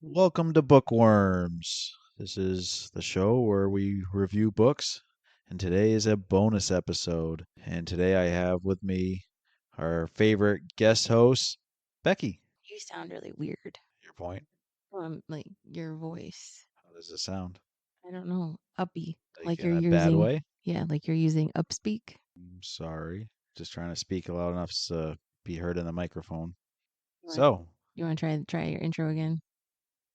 Welcome to Bookworms. This is the show where we review books, and today is a bonus episode. And today I have with me our favorite guest host, Becky. You sound really weird. Your point? Like your voice. How does it sound? I don't know, uppy. Like Like in you're a bad using, way? yeah, like you're using upspeak. I'm sorry. Just trying to speak loud enough to be heard in the microphone. You want So, you want to try your intro again?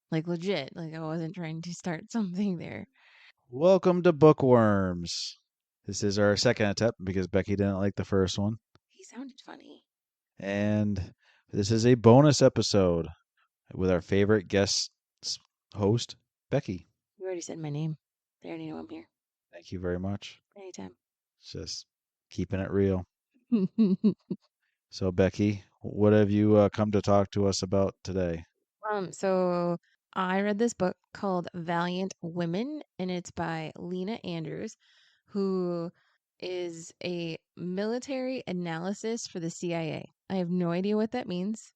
Like legit. Like I wasn't trying to start something there. welcome to Bookworms. This is our second attempt because Becky didn't like the first one. He sounded funny. And this is a bonus episode with our favorite guest host, Becky. You already said my name. They already know I'm here. Thank you very much. Anytime. Just keeping it real. So, Becky, what have you come to talk to us about today? So I read this book called Valiant Women, and it's by Lena Andrews, who is a military analysis for the CIA. I have no idea what that means,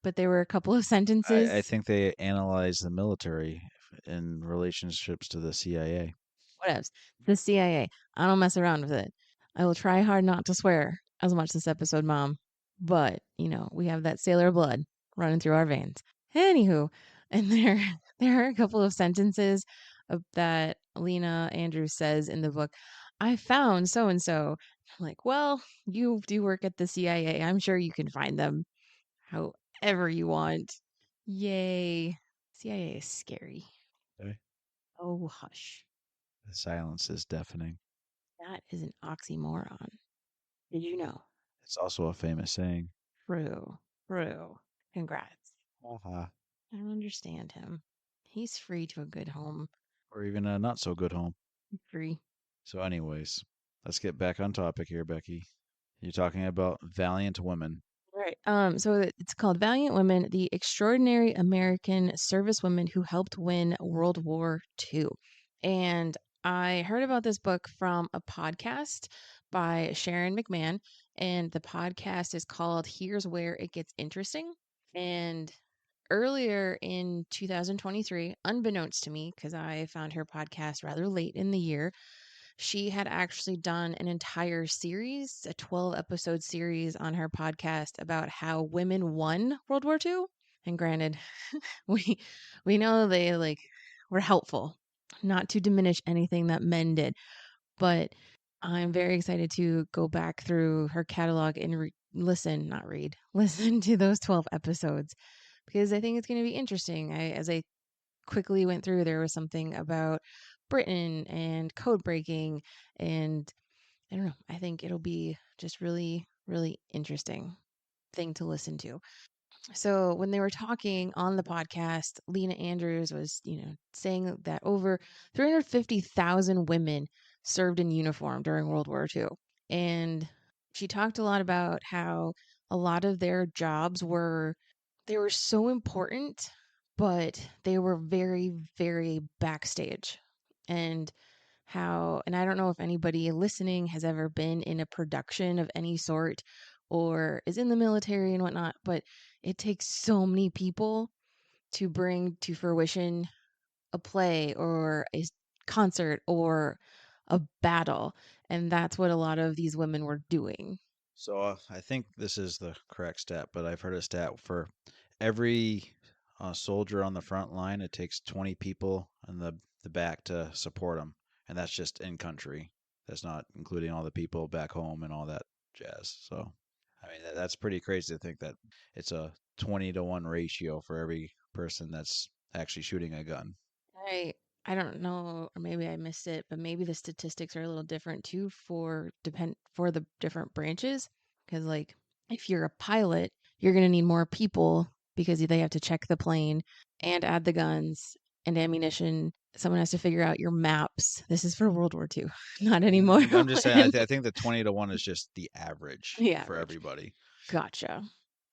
but there were a couple of I sentences. think they analyze the military in relationships to the CIA. What else? The CIA. I don't mess around with it. I will try hard not to swear as much this episode, Mom. But, we have that sailor blood running through our veins. Anywho, and there there are a couple of sentences that Lena Andrews says in the book. I found so and so. I'm like, well, you do work at the CIA. I'm sure you can find them however you want. Yay. CIA is scary. Okay. Oh, hush. The silence is deafening. That is an oxymoron. Did you know? It's also a famous saying. True. True. Congrats. Uh-huh. I don't understand him. He's free to a good home. Or even a not so good home. Free. So, anyways, let's get back on topic here, Becky. You're talking about Valiant Women. Right. It's called Valiant Women, the extraordinary American servicewomen who helped win World War II. And I heard about this book from a podcast by Sharon McMahon, and the podcast is called Here's Where It Gets Interesting. And earlier in 2023, unbeknownst to me, because I found her podcast rather late in the year, she had actually done an entire series, a 12 episode series on her podcast about how women won World War II. And granted, we we know they were helpful, not to diminish anything that men did, but I'm very excited to go back through her catalog and listen, not read, listen to those 12 episodes because I think it's going to be interesting. As I quickly went through, there was something about Britain and code breaking, and I don't know. I think it'll be just really, really interesting thing to listen to. So when they were talking on the podcast, Lena Andrews was, saying that over 350,000 women served in uniform during World War II. And she talked a lot about how a lot of their jobs they were so important, but they were very, very backstage. And and I don't know if anybody listening has ever been in a production of any sort or is in the military and whatnot, but it takes so many people to bring to fruition a play or concert or a battle. And that's what a lot of these women were doing. So I think this is the correct stat, but I've heard a stat for every soldier on the front line, it takes 20 people in the back to support them, and that's just in country. That's not including all the people back home and all that jazz. So, I mean, that's pretty crazy to think that it's a 20-to-1 ratio for every person that's actually shooting a gun. I I don't know, or maybe I missed it, but maybe the statistics are a little different too for the different branches. Because if you're a pilot, you're gonna need more people because they have to check the plane and add the guns and ammunition. Someone has to figure out your maps. This is for World War II, not anymore. I'm just saying, And I think the 20-to-1 is just the average the for average. everybody. Gotcha.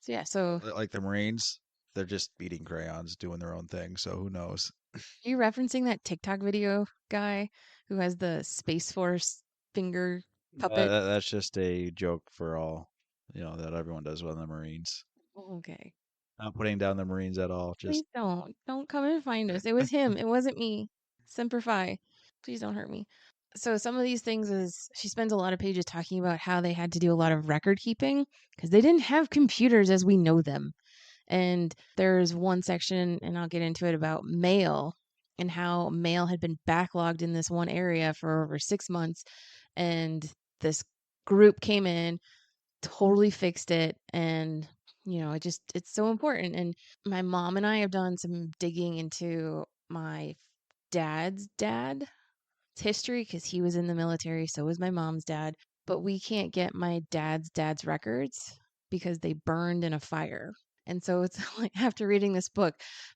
So yeah, so Like the Marines, they're just beating crayons, doing their own thing. So who knows? you referencing that TikTok video guy who has the Space Force finger puppet? That's just a joke for all, that everyone does with the Marines. Okay. Not putting down the Marines at all. Just Please don't. Don't come and find us. It was him. It wasn't me. Semper Fi. Please don't hurt me. So some of these things is she spends a lot of pages talking about how they had to do a lot of record keeping because they didn't have computers as we know them. And there's one section, and I'll get into it, about mail and how mail had been backlogged in this one area for over 6 months. And this group came in, totally fixed it. And, it's so important. And my mom and I have done some digging into my dad's dad's history because he was in the military. So was my mom's dad. But we can't get my dad's records because they burned in a fire. And so it's like after reading this book,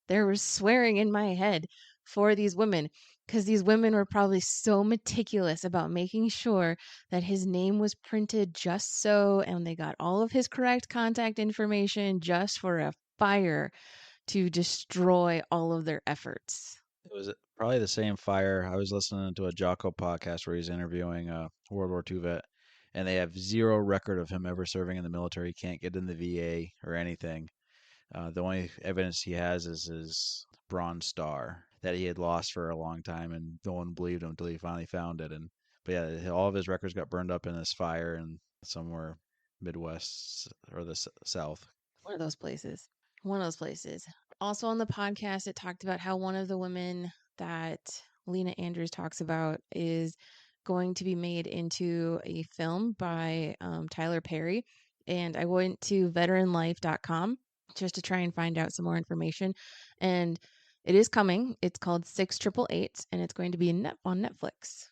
there was swearing in my head for these women because these women were probably so meticulous about making sure that his name was printed just so, and they got all of his correct contact information just for a fire to destroy all of their efforts. it was probably the same fire. I was listening to a Jocko podcast where he's interviewing a World War II vet, and they have zero record of him ever serving in the military. He can't get in the VA or anything. The only evidence he has is his Bronze Star that he had lost for a long time, and no one believed him until he finally found it. And but yeah, all of his records got burned up in this fire in somewhere Midwest or the South. One of those places. One of those places. Also on the podcast, it talked about how one of the women that Lena Andrews talks about is going to be made into a film by Tyler Perry. And I went to veteranlife.com just to try and find out some more information. And it is coming. It's called 6888, and it's going to be on Netflix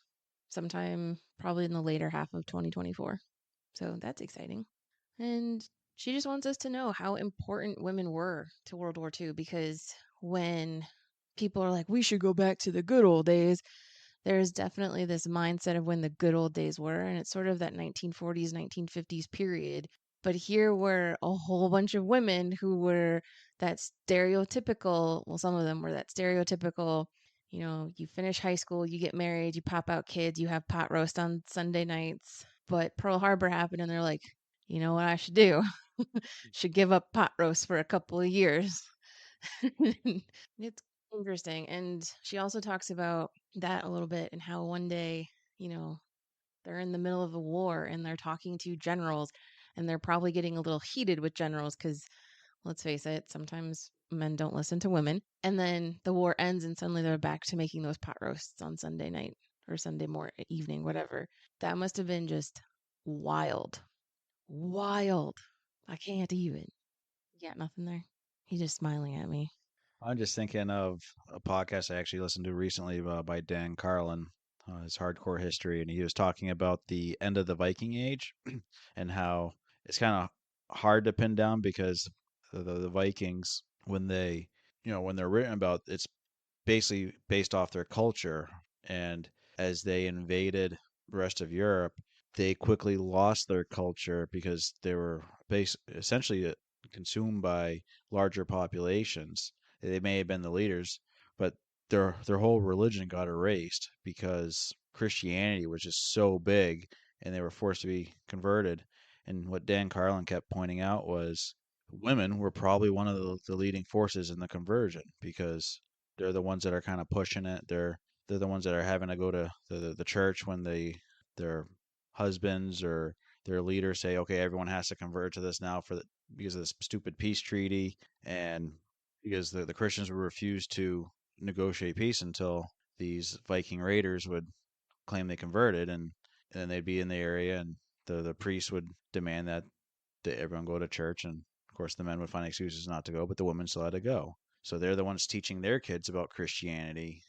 sometime probably in the later half of 2024. So that's exciting. And she just wants us to know how important women were to World War II because when people are like, we should go back to the good old days, there's definitely this mindset of when the good old days were. And it's sort of that 1940s, 1950s period. But here were a whole bunch of women who were that stereotypical, well, some of them were that stereotypical, you finish high school, you get married, you pop out kids, you have pot roast on Sunday nights. But Pearl Harbor happened, and they're like, you know what I should do? Should give up pot roast for a couple of years. It's interesting. And she also talks about that a little bit and how one day, you know, they're in the middle of a war and they're talking to generals and they're probably getting a little heated with generals because let's face it, sometimes men don't listen to women. And then the war ends and suddenly they're back to making those pot roasts on Sunday night or Sunday morning, evening, whatever. That must have been just wild. Wild. I can't even. You got nothing there? He's just smiling at me. I'm just thinking of a podcast I actually listened to recently by Dan Carlin, his hardcore history, and he was talking about the end of the Viking Age and how it's kind of hard to pin down because the Vikings, when when they're written about, it's basically based off their culture. And as they invaded the rest of Europe, they quickly lost their culture because they were essentially consumed by larger populations. They may have been the leaders, but their whole religion got erased because Christianity was just so big and they were forced to be converted. And what Dan Carlin kept pointing out was women were probably one of the leading forces in the conversion because they're the ones that are kind of pushing it. They're the ones that are having to go to the church when their husbands or their leaders say, okay, everyone has to convert to this now because of this stupid peace treaty and because the Christians would refuse to negotiate peace until these Viking raiders would claim they converted and then they'd be in the area and the priest would demand that everyone go to church, and of course the men would find excuses not to go, but the women still had to go. So they're the ones teaching their kids about Christianity.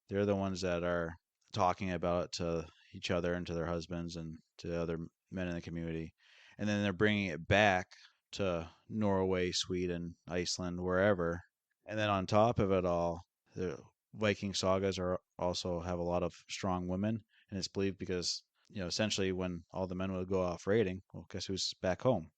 They're the ones that are talking about it to each other and to their husbands and to other men in the community. And then they're bringing it back to Norway, Sweden, Iceland, wherever. And then on top of it all, the Viking sagas are also have a lot of strong women, and it's believed because essentially when all the men would go off raiding, well, guess who's back home?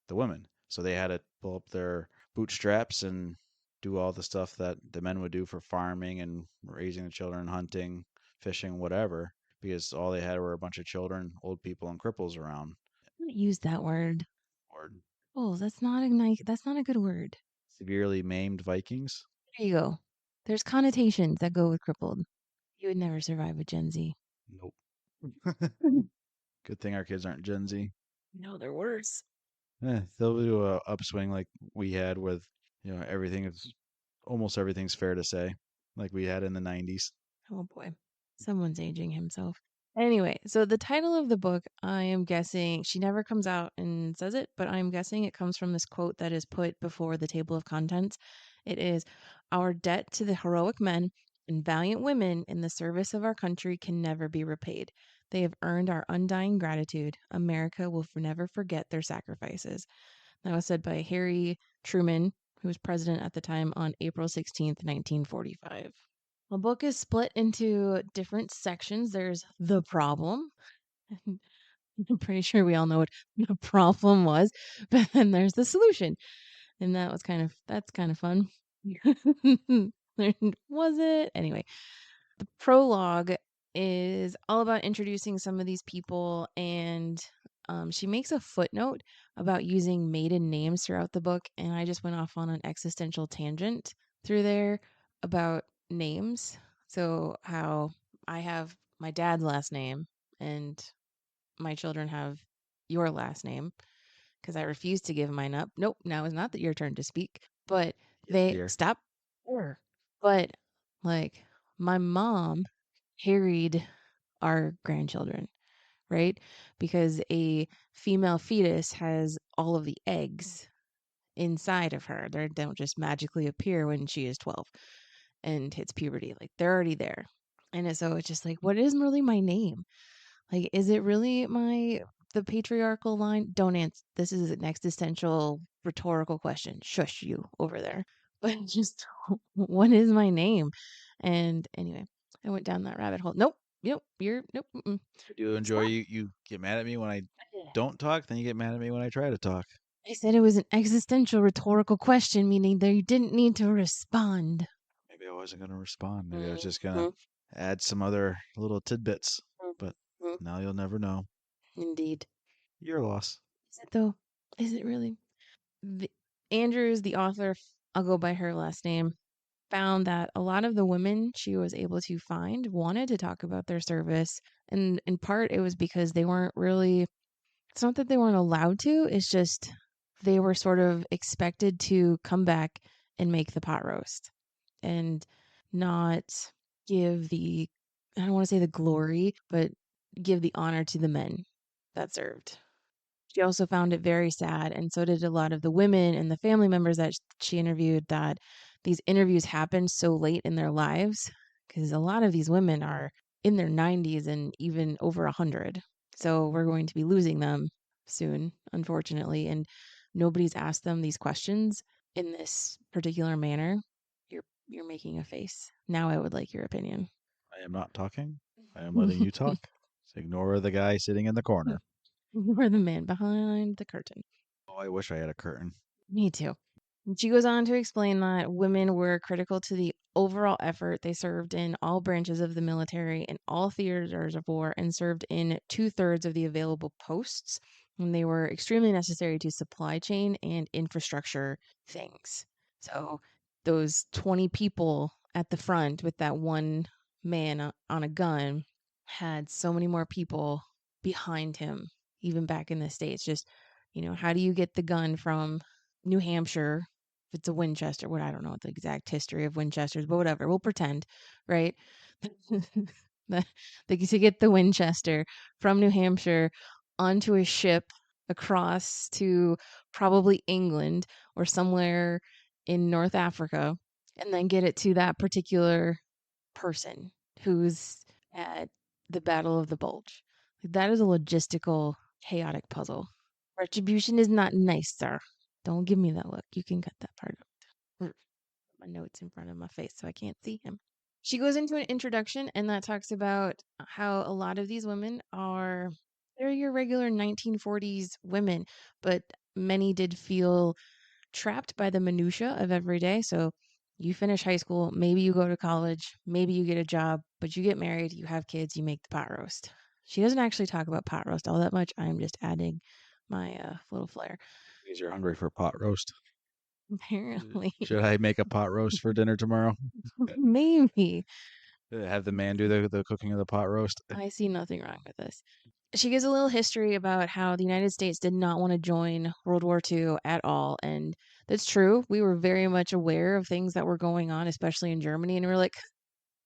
The women. So they had to pull up their bootstraps and do all the stuff that the men would do for farming and raising the children, hunting, fishing, whatever, because all they had were a bunch of children, old people, and cripples around. I don't use that word. Or Oh, that's not a nice, that's not a good word. Severely maimed Vikings. There you go. There's connotations that go with crippled. You would never survive with Gen Z. Nope. Good thing our kids aren't Gen Z. No, they're worse. They'll do a upswing like we had with, everything is almost everything's fair to say, like we had in the 90s. Oh boy. Someone's aging himself. Anyway, so the title of the book, I am guessing she never comes out and says it, but I'm guessing it comes from this quote that is put before the table of contents. It is, "Our debt to the heroic men and valiant women in the service of our country can never be repaid. They have earned our undying gratitude. America will never forget their sacrifices." That was said by Harry Truman, who was president at the time, on April 16th, 1945. The book is split into different sections. There's the problem. I'm pretty sure we all know what the problem was, but then there's the solution. And that's kind of fun. Was it? Anyway, the prologue is all about introducing some of these people, and she makes a footnote about using maiden names throughout the book. And I just went off on an existential tangent through there about names. So, how I have my dad's last name and my children have your last name because I refuse to give mine up. Nope, now is not your turn to speak. But Yes, they dear. stop. Sure. But like my mom carried our grandchildren, right? Because a female fetus has all of the eggs inside of her. They don't just magically appear when she is 12 and hits puberty. Like they're already there. So it's just like, what is really my name? Like, is it really the patriarchal line? Don't answer. This is an existential rhetorical question. Shush you over there. But just what is my name? And anyway, I went down that rabbit hole. Nope. Nope. Nope. Mm-mm. I do enjoy Stop. you get mad at me when I don't talk, then you get mad at me when I try to talk. I said it was an existential rhetorical question, meaning that you didn't need to respond. Maybe I wasn't going to respond. Maybe I was just going to Mhm, add some other little tidbits, but mhm. now you'll never know. Indeed. Your loss. Is it though? Is it really? The, Andrews, the author, I'll go by her last name, found that a lot of the women she was able to find wanted to talk about their service. And in part, it was because they weren't really, it's not that they weren't allowed to, it's just they were sort of expected to come back and make the pot roast and not give the, I don't want to say the glory, but give the honor to the men that served. She also found it very sad, and so did a lot of the women and the family members that she interviewed, that these interviews happened so late in their lives because a lot of these women are in their 90s and even over 100. So we're going to be losing them soon, unfortunately, and nobody's asked them these questions in this particular manner. You're making a face. Now I would like your opinion. I am not talking. I am letting you talk. So ignore the guy sitting in the corner. You're the man behind the curtain. Oh, I wish I had a curtain. Me too. And she goes on to explain that women were critical to the overall effort. They served in all branches of the military and all theaters of war and served in two-thirds of the available posts. And they were extremely necessary to supply chain and infrastructure things. So those 20 people at the front with that one man on a gun had so many more people behind him, even back in the States. Just, how do you get the gun from New Hampshire, if it's a Winchester, what I don't know the exact history of Winchesters, but whatever, we'll pretend, right? the, to get the Winchester from New Hampshire onto a ship across to probably England or somewhere in North Africa, and then get it to that particular person who's at the Battle of the Bulge. That is a logistical, chaotic puzzle. Retribution is not nice, sir. Don't give me that look. You can cut that part out. My notes in front of my face so I can't see him. She goes into an introduction and that talks about how a lot of these women they're your regular 1940s women, but many did feel trapped by the minutia of every day. So you finish high school, maybe you go to college, maybe you get a job, but you get married, you have kids, you make the pot roast. She doesn't actually talk about pot roast all that much. I'm just adding my little flair. Because you're hungry for pot roast. Apparently. Should I make a pot roast for dinner tomorrow? Maybe. Have the man do the cooking of the pot roast? I see nothing wrong with this. She gives a little history about how the United States did not want to join World War II at all. And that's true. We were very much aware of things that were going on, especially in Germany. And we are like,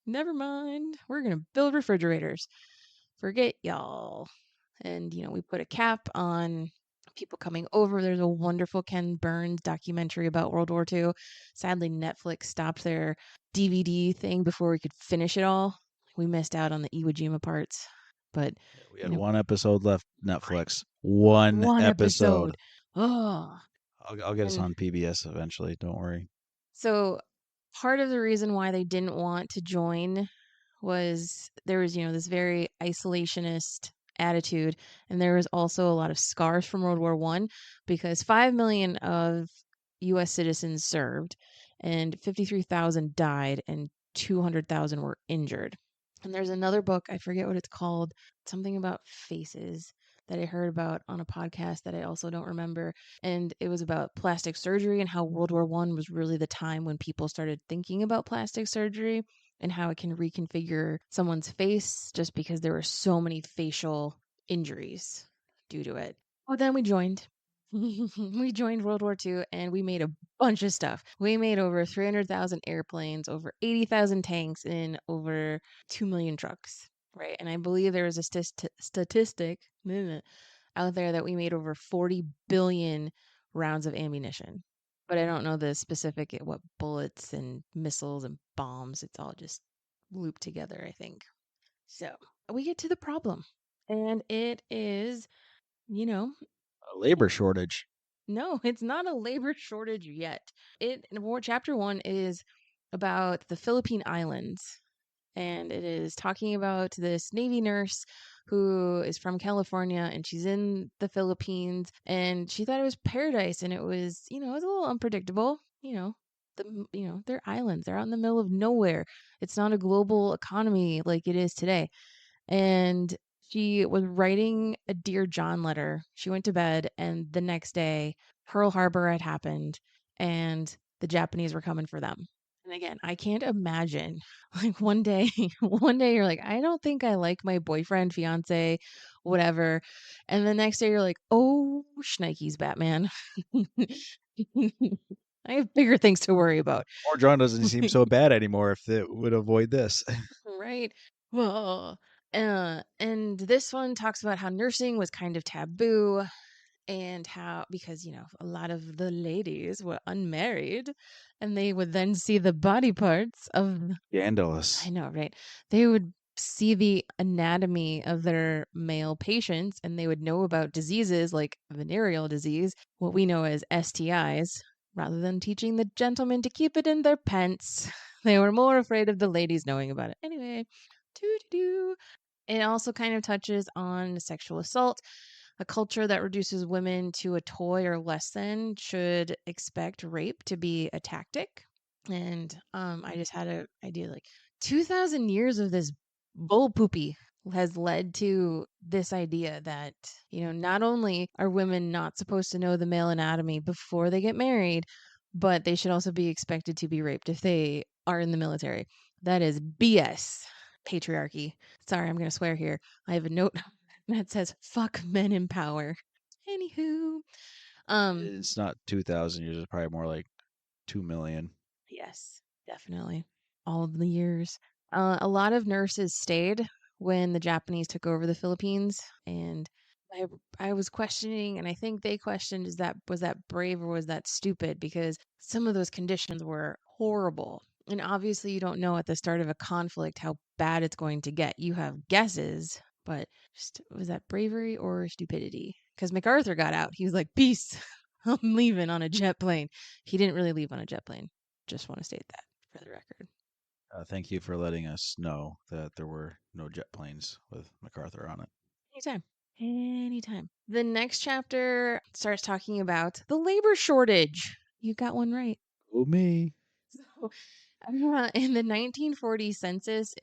never mind. We're going to build refrigerators. Forget y'all. And, we put a cap on people coming over. There's a wonderful Ken Burns documentary about World War II. Sadly, Netflix stopped their DVD thing before we could finish it all. We missed out on the Iwo Jima parts. But, Yeah, we had you know, one episode left. right. Netflix. One One episode. episode. Oh. I'll get us And on PBS eventually. Don't worry. so part of the reason why they didn't want to join was there was, this very isolationist attitude. And there was also a lot of scars from World War One because 5 million of US citizens served and 53,000 died and 200,000 were injured. And there's another book, I forget what it's called, something about faces that I heard about on a podcast that I also don't remember. And it was about plastic surgery and how World War One was really the time when people started thinking about plastic surgery and how it can reconfigure someone's face just because there were so many facial injuries due to it. Oh, then we joined. We joined World War II and we made a bunch of stuff. We made over 300,000 airplanes, over 80,000 tanks, and over 2 million trucks, right? And I believe there was a statistic out there that we made over 40 billion rounds of ammunition. But I don't know the specific what bullets and missiles and bombs. It's all just looped together, I think. So we get to the problem. And it is, you know, A labor shortage. no, it's not a labor shortage yet. It War Chapter 1 is about the Philippine Islands, and it is talking about this Navy nurse who is from California and she's in the Philippines and she thought it was paradise and it was, it was a little unpredictable, they're islands. They're out in the middle of nowhere. It's not a global economy like it is today. And she was writing a Dear John letter. She went to bed, and the next day, Pearl Harbor had happened, and the Japanese were coming for them. And again, I can't imagine like one day, one day you're like, I don't think I like my boyfriend, fiance, whatever. And the next day you're like, oh, shnikes, Batman. I have bigger things to worry about. Poor John doesn't seem so bad anymore if it would avoid this. Right. Well, and this one talks about how nursing was kind of taboo and how, because, a lot of the ladies were unmarried and they would then see the body parts of, I Scandalous. know, right? They would see the anatomy of their male patients and they would know about diseases like venereal disease, what we know as STIs, rather than teaching the gentlemen to keep it in their pants. They were more afraid of the ladies knowing about it. Anyway, doo doo doo. It also kind of touches on sexual assault. A culture that reduces women to a toy or less than should expect rape to be a tactic. And I just had an idea like 2,000 years of this bull poopy has led to this idea that, not only are women not supposed to know the male anatomy before they get married, but they should also be expected to be raped if they are in the military. That is BS. Patriarchy. Sorry, I'm going to swear here. I have a note that says fuck men in power. Anywho, um It's not 2,000 years. It's probably more like 2 million. yes, definitely. All of the years. A lot of nurses stayed when the Japanese took over the Philippines, and I I was questioning, and I think they questioned, was that brave or was that stupid? Because some of those conditions were horrible. And obviously, you don't know at the start of a conflict how bad it's going to get. You have guesses, but just, was that bravery or stupidity? Because MacArthur got out. He was like, "Peace, I'm leaving on a jet plane." He didn't really leave on a jet plane. Just want to state that for the record. Thank you for letting us know that there were no jet planes with MacArthur on it. Anytime. Anytime. The next chapter starts talking about the labor shortage. You got one right. Oh, me. So, in the 1940 census,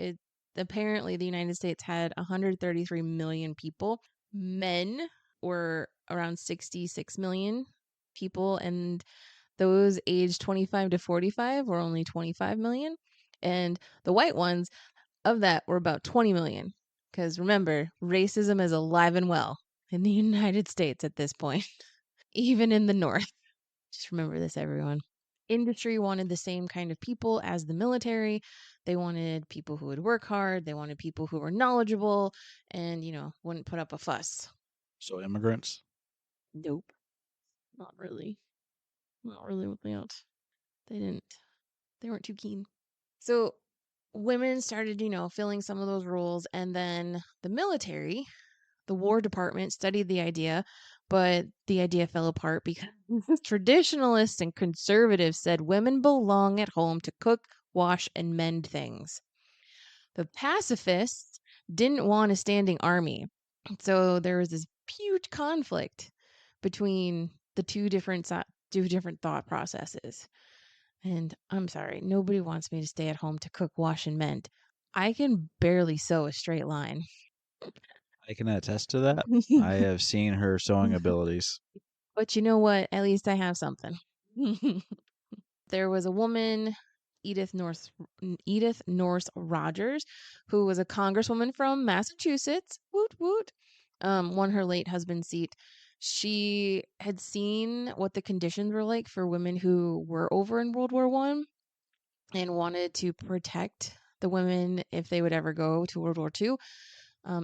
apparently the United States had 133 million people. Men were around 66 million people, and those aged 25 to 45 were only 25 million. And the white ones of that were about 20 million. Because remember, racism is alive and well in the United States at this point, even in the North. Just remember this, everyone. Industry wanted the same kind of people as the military. They wanted people who would work hard. They wanted people who were knowledgeable and, wouldn't put up a fuss. So immigrants. Nope. Not really. Not really what they else. They didn't. They weren't too keen. So women started, filling some of those roles. And then the military, the War Department, studied the idea, but the idea fell apart because traditionalists and conservatives said women belong at home to cook, wash, and mend things. The pacifists didn't want a standing army. So there was this huge conflict between the two different thought processes. And I'm sorry, nobody wants me to stay at home to cook, wash, and mend. I can barely sew a straight line. I can attest to that. I have seen her sewing abilities. But you know what? At least I have something. There was a woman, Edith Norse Rogers, who was a congresswoman from Massachusetts. Woot woot. Won her late husband's seat. She had seen what the conditions were like for women who were over in World War One and wanted to protect the women if they would ever go to World War Two,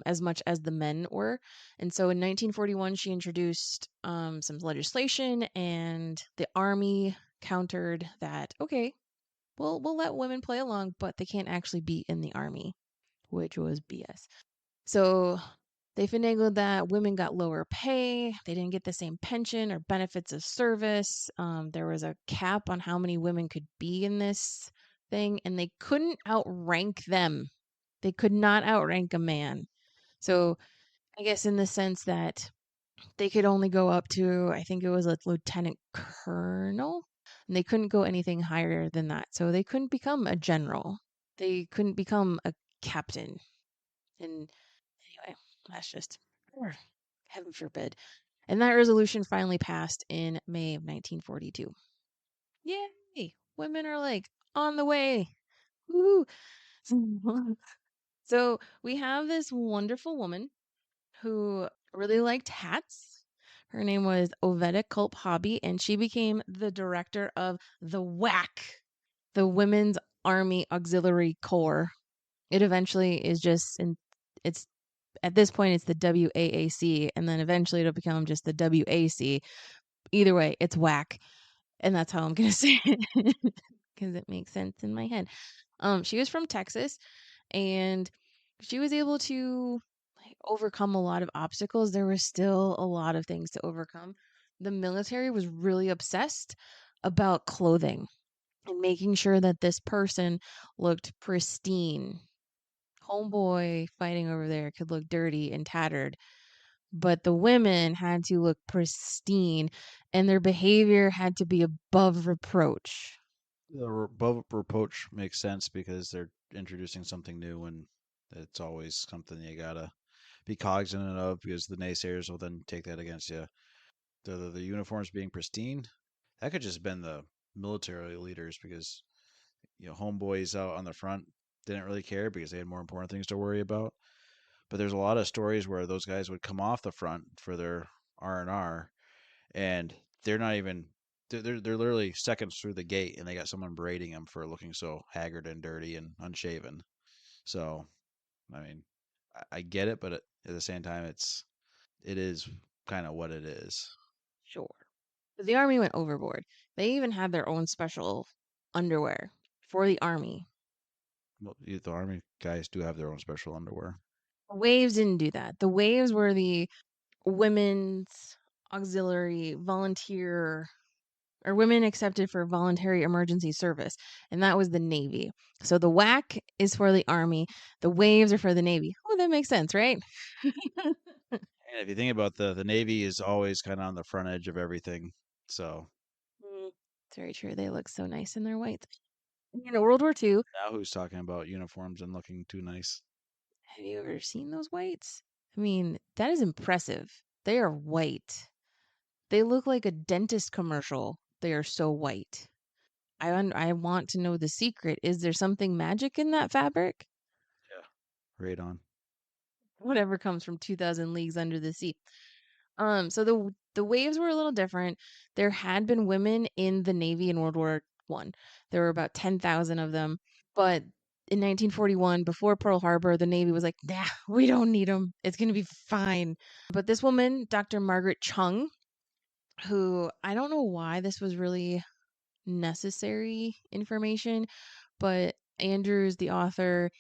as much as the men were. And so in 1941, she introduced some legislation, and the army countered that. Okay, we'll let women play along, but they can't actually be in the army, which was BS. So they finagled that women got lower pay. They didn't get the same pension or benefits of service. There was a cap on how many women could be in this thing, and they couldn't outrank them. They could not outrank a man. So I guess in the sense that they could only go up to, I think it was a lieutenant colonel, and they couldn't go anything higher than that. So they couldn't become a general. They couldn't become a captain. And anyway, that's just, or heaven forbid. And that resolution finally passed in May of 1942. Yay! Women are like on the way. Woo! So we have this wonderful woman who really liked hats. Her name was Oveta Culp Hobby, and she became the director of the WAC, the Women's Army Auxiliary Corps. It eventually is just, and it's at this point it's the WAAC, and then eventually it'll become just the WAC. Either way, it's WAC, and that's how I'm gonna say it because it makes sense in my head. She was from Texas, and she was able to like overcome a lot of obstacles. There was still a lot of things to overcome. The military was really obsessed about clothing and making sure that this person looked pristine. Homeboy fighting over there could look dirty and tattered, but the women had to look pristine and their behavior had to be above reproach. The above reproach makes sense because they're introducing something new, and it's always something you gotta be cognizant of because the naysayers will then take that against you. The uniforms being pristine, that could just been the military leaders because homeboys out on the front didn't really care because they had more important things to worry about. But there's a lot of stories where those guys would come off the front for their R&R, and they're not even they're literally seconds through the gate, and they got someone berating them for looking so haggard and dirty and unshaven. So, I mean, I get it, but at the same time, it is kind of what it is. Sure. But the army went overboard. They even had their own special underwear for the army. Well, the army guys do have their own special underwear. The Waves didn't do that. The Waves were the women's auxiliary volunteer or women accepted for voluntary emergency service, and that was the Navy. So the WAC is for the Army, the Waves are for the Navy. Oh, that makes sense, right? And if you think about the Navy is always kind of on the front edge of everything. So It's very true. They look so nice in their whites. World War II, now who's talking about uniforms and looking too nice? have you ever seen those whites? I mean, that is impressive. They are white. They look like a dentist commercial. they are so white. I want to know the secret. Is there something magic in that fabric? Yeah. Right on. Whatever comes from 2000 leagues under the sea. So the waves were a little different. There had been women in the Navy in World War One. There were about 10,000 of them, but in 1941, before Pearl Harbor, the Navy was like, "Nah, we don't need them. It's gonna be fine." But this woman, Dr. Margaret Chung, who I don't know why this was really necessary information, but Andrews, the author,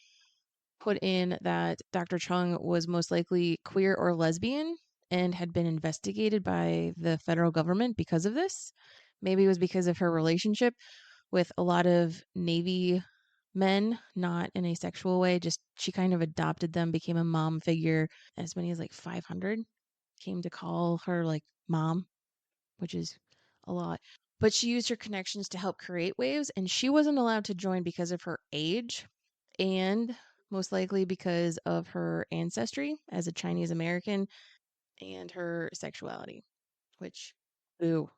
put in that Dr. Chung was most likely queer or lesbian and had been investigated by the federal government because of this. Maybe it was because of her relationship with a lot of Navy men, not in a sexual way, just she kind of adopted them, became a mom figure. As many as like 500 came to call her like mom, which is a lot. But she used her connections to help create waves, and she wasn't allowed to join because of her age and most likely because of her ancestry as a Chinese American and her sexuality, which, boo,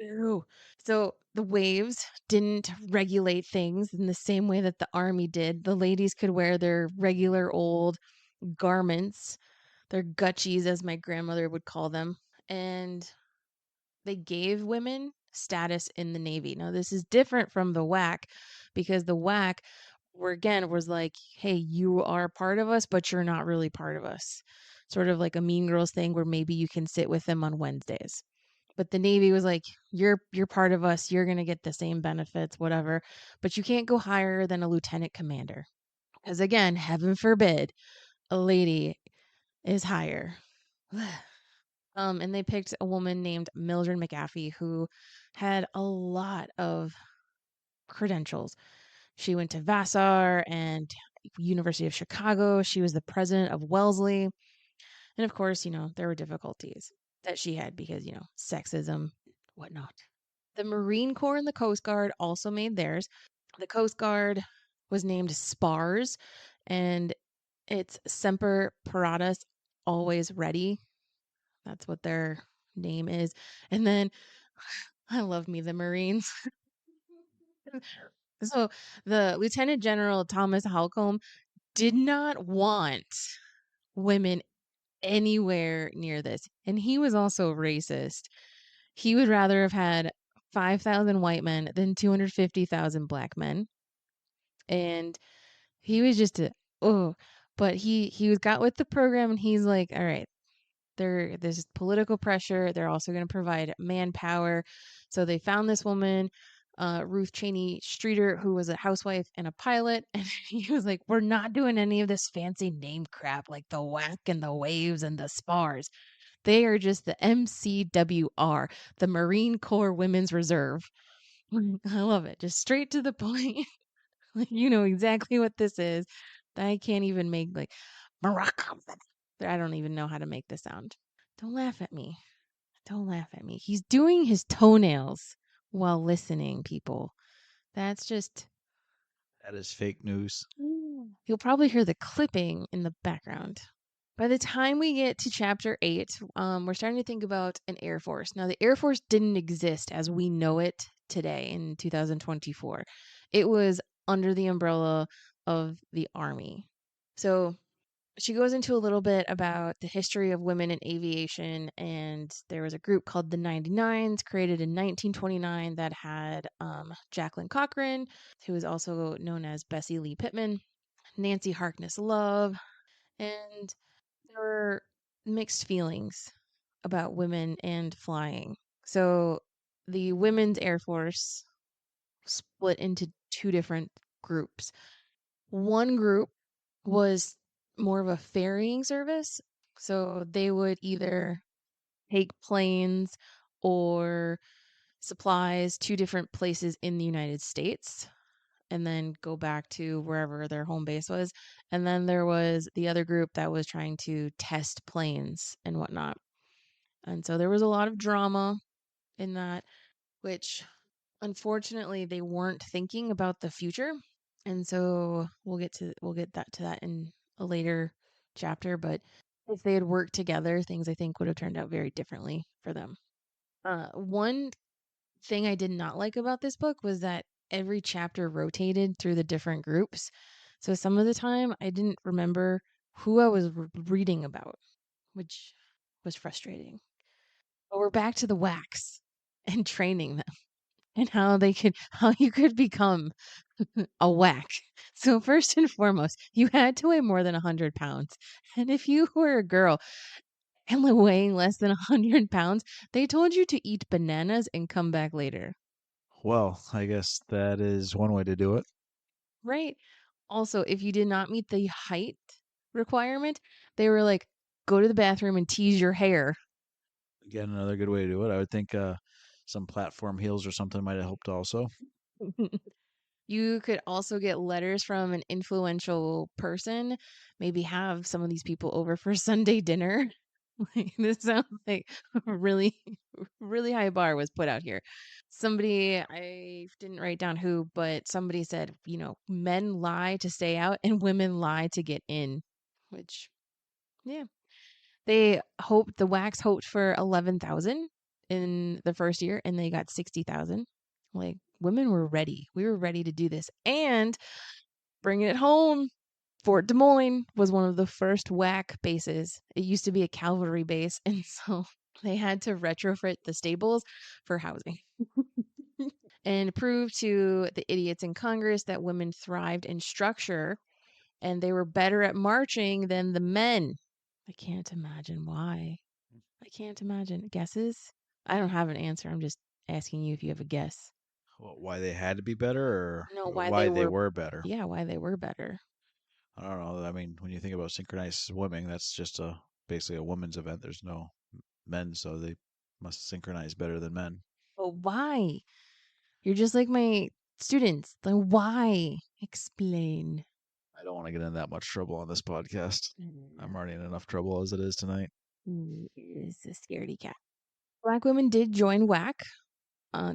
boo. So the waves didn't regulate things in the same way that the army did. The ladies could wear their regular old garments, their gutchies, as my grandmother would call them, and they gave women status in the Navy. Now, this is different from the WAC because the WAC were again was like, hey, you are part of us, but you're not really part of us. Sort of like a Mean Girls thing where maybe you can sit with them on Wednesdays. But the Navy was like, you're part of us, you're gonna get the same benefits, whatever. But you can't go higher than a lieutenant commander. Because again, heaven forbid, a lady is higher. And they picked a woman named Mildred McAfee who had a lot of credentials. She went to Vassar and University of Chicago. She was the president of Wellesley. And of course, there were difficulties that she had because, sexism, whatnot. The Marine Corps and the Coast Guard also made theirs. The Coast Guard was named SPARS, and it's Semper Paratus, always ready. That's what their name is. And then I love me the Marines. So the Lieutenant General Thomas Halcombe did not want women anywhere near this. And he was also racist. He would rather have had 5,000 white men than 250,000 black men. And he was just a, oh, but he was got with the program and he's like, all right, there's political pressure. They're also going to provide manpower. So they found this woman, Ruth Cheney Streeter, who was a housewife and a pilot. And he was like, we're not doing any of this fancy name crap like the whack and the waves and the spars. They are just the MCWR, the Marine Corps Women's Reserve. I love it. Just straight to the point. You know exactly what this is. I can't even make like Morocco. I don't even know how to make the sound. Don't laugh at me. Don't laugh at me. He's doing his toenails while listening, people. That's just. That is fake news. You'll probably hear the clipping in the background. By the time we get to chapter 8, we're starting to think about an Air Force. Now, the Air Force didn't exist as we know it today in 2024. It was under the umbrella of the Army. So she goes into a little bit about the history of women in aviation, and there was a group called the 99s created in 1929 that had Jacqueline Cochran, who is also known as Bessie Lee Pittman, Nancy Harkness Love, and there were mixed feelings about women and flying. So the Women's Air Force split into two different groups. One group was more of a ferrying service. So they would either take planes or supplies to different places in the United States and then go back to wherever their home base was. And then there was the other group that was trying to test planes and whatnot. And so there was a lot of drama in that, which unfortunately they weren't thinking about the future. And so we'll get that in a later chapter, but if they had worked together, things I think would have turned out very differently for them. One Thing I did not like about this book was that every chapter rotated through the different groups. So some of the time I didn't remember who I was reading about, which was frustrating. But we're back to the wax and training them and how you could become a whack. So first and foremost, you had to weigh more than 100 pounds. And if you were a girl and weighing less than 100 pounds, they told you to eat bananas and come back later. Well, I guess that is one way to do it. Right? Also, if you did not meet the height requirement, they were like, go to the bathroom and tease your hair. Again, another good way to do it. I would think some platform heels or something might have helped also. You could also get letters from an influential person, maybe have some of these people over for Sunday dinner. Like, this sounds like a really, really high bar was put out here. Somebody, I didn't write down who, but somebody said, men lie to stay out and women lie to get in, which, yeah. The wax hoped for 11,000 in the first year and they got 60,000. Like, women were ready. We were ready to do this and bringing it home. Fort Des Moines was one of the first whack bases. It used to be a cavalry base, and so they had to retrofit the stables for housing and prove to the idiots in Congress that women thrived in structure and they were better at marching than the men. I can't imagine why. I can't imagine. Guesses? I don't have an answer. I'm just asking you if you have a guess. Why they had to be better No, or why they why they were, were better? yeah, why they were better. I don't know. I mean, when you think about synchronized swimming, that's just basically a women's event. There's no men, so they must synchronize better than men. But why? You're just like my students. Like, why? Explain. I don't want to get in that much trouble on this podcast. I'm No, already in enough trouble as it is tonight. is a scaredy cat. Black women did join WAC.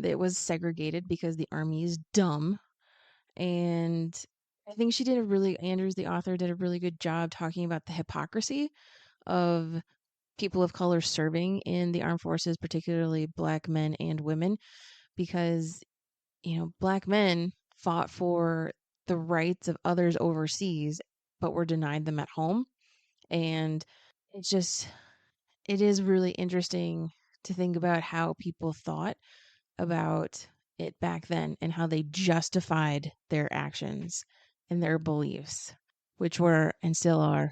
It was segregated because the army is dumb. And I think Andrews, the author, did a really good job talking about the hypocrisy of people of color serving in the armed forces, particularly black men and women, because, black men fought for the rights of others overseas, but were denied them at home. And it's just, it is really interesting to think about how people thought about it back then and how they justified their actions and their beliefs, which were and still are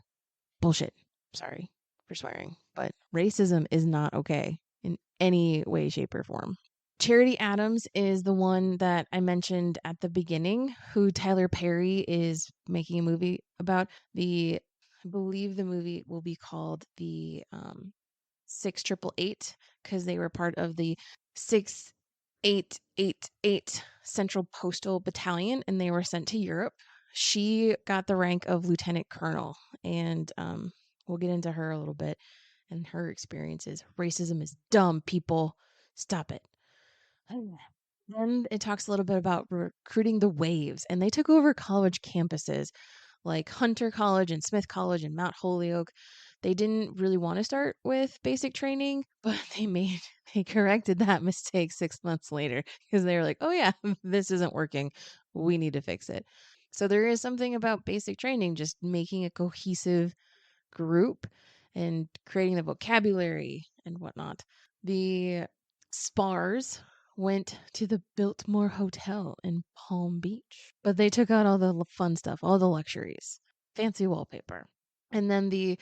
bullshit. Sorry for swearing, but racism is not okay in any way, shape, or form. Charity Adams is the one that I mentioned at the beginning, who Tyler Perry is making a movie about. I believe the movie will be called the 6888 because they were part of the 6888 Central Postal Battalion and they were sent to Europe. She got the rank of lieutenant colonel, and we'll get into her a little bit and her experiences. Racism is dumb, people. Stop it. Then it talks a little bit about recruiting the waves, and they took over college campuses like Hunter College and Smith College and Mount Holyoke. They didn't really want to start with basic training, but they corrected that mistake 6 months later because they were like, oh yeah, this isn't working. We need to fix it. So there is something about basic training, just making a cohesive group and creating the vocabulary and whatnot. The Spars went to the Biltmore Hotel in Palm Beach, but they took out all the fun stuff, all the luxuries, fancy wallpaper. And then the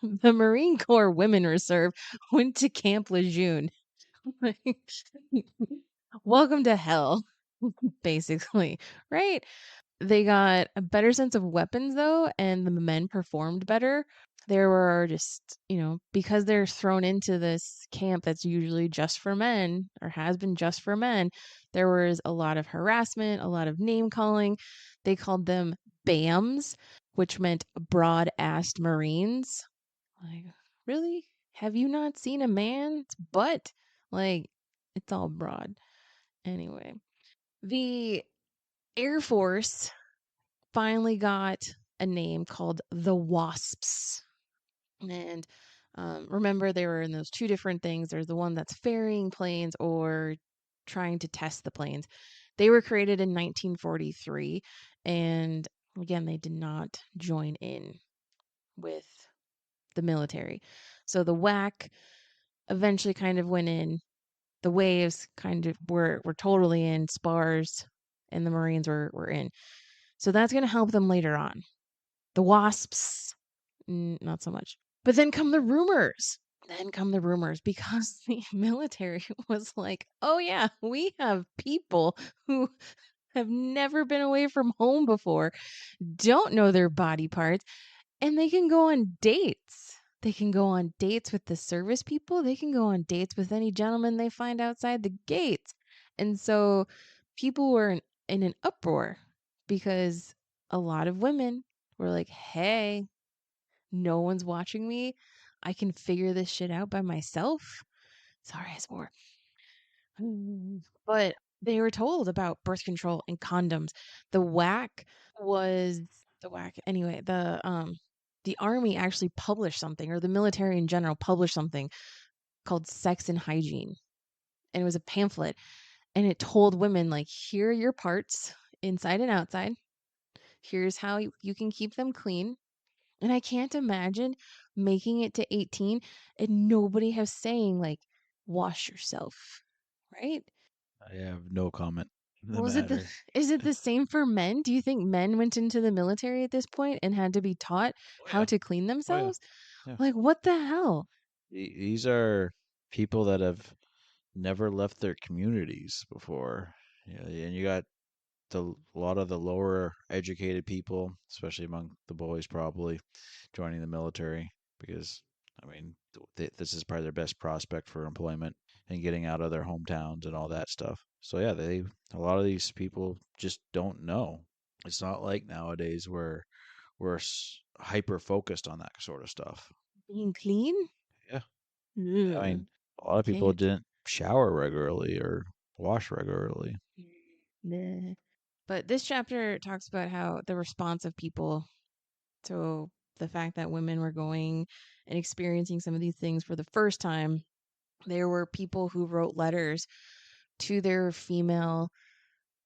the Marine Corps Women Reserve went to Camp Lejeune. Like, welcome to hell, basically, right? They got a better sense of weapons though, and the men performed better. There were just, because they're thrown into this camp that's usually just for men or has been just for men, there was a lot of harassment, a lot of name calling. They called them BAMs, which meant broad assed Marines. Like, really? Have you not seen a man's butt? Like, it's all broad. Anyway, the Air Force finally got a name called the Wasps. And Remember, they were in those two different things. There's the one that's ferrying planes or trying to test the planes. They were created in 1943. And again, they did not join in with the military. So the WAC eventually kind of went in. The waves kind of were totally in. Spars and the Marines were in. So that's going to help them later on. The wasps, not so much. But then come the rumors. Then come the rumors because the military was like, oh, yeah, we have people who have never been away from home before, don't know their body parts, and they can go on dates. They can go on dates with the service people. They can go on dates with any gentleman they find outside the gates. And so people were in an uproar because a lot of women were like, hey, no one's watching me. I can figure this shit out by myself. Sorry, I swore. But they were told about birth control and condoms. The whack was the whack. Anyway, the army actually published something, or the military in general published something called Sex and Hygiene. And it was a pamphlet, and it told women, like, here are your parts inside and outside. Here's how you can keep them clean. And I can't imagine making it to 18 and nobody has saying, like, wash yourself, right? I have no comment in the Well, is it the matter. is it the same for men? Do you think men went into the military at this point and had to be taught Oh how yeah. to clean Oh yeah. themselves? Yeah. Like, what the hell? These are people that have never left their communities before. And you got a lot of the lower educated people, especially among the boys, probably joining the military because, I mean, this is probably their best prospect for employment and getting out of their hometowns and all that stuff. So yeah, a lot of these people just don't know. It's not like nowadays where we're hyper focused on that sort of stuff. Being clean? Yeah, I Ugh, mean, a lot of people can't. didn't shower regularly or wash regularly. Nah. But this chapter talks about how the response of people to the fact that women were going and experiencing some of these things for the first time. There were people who wrote letters to their female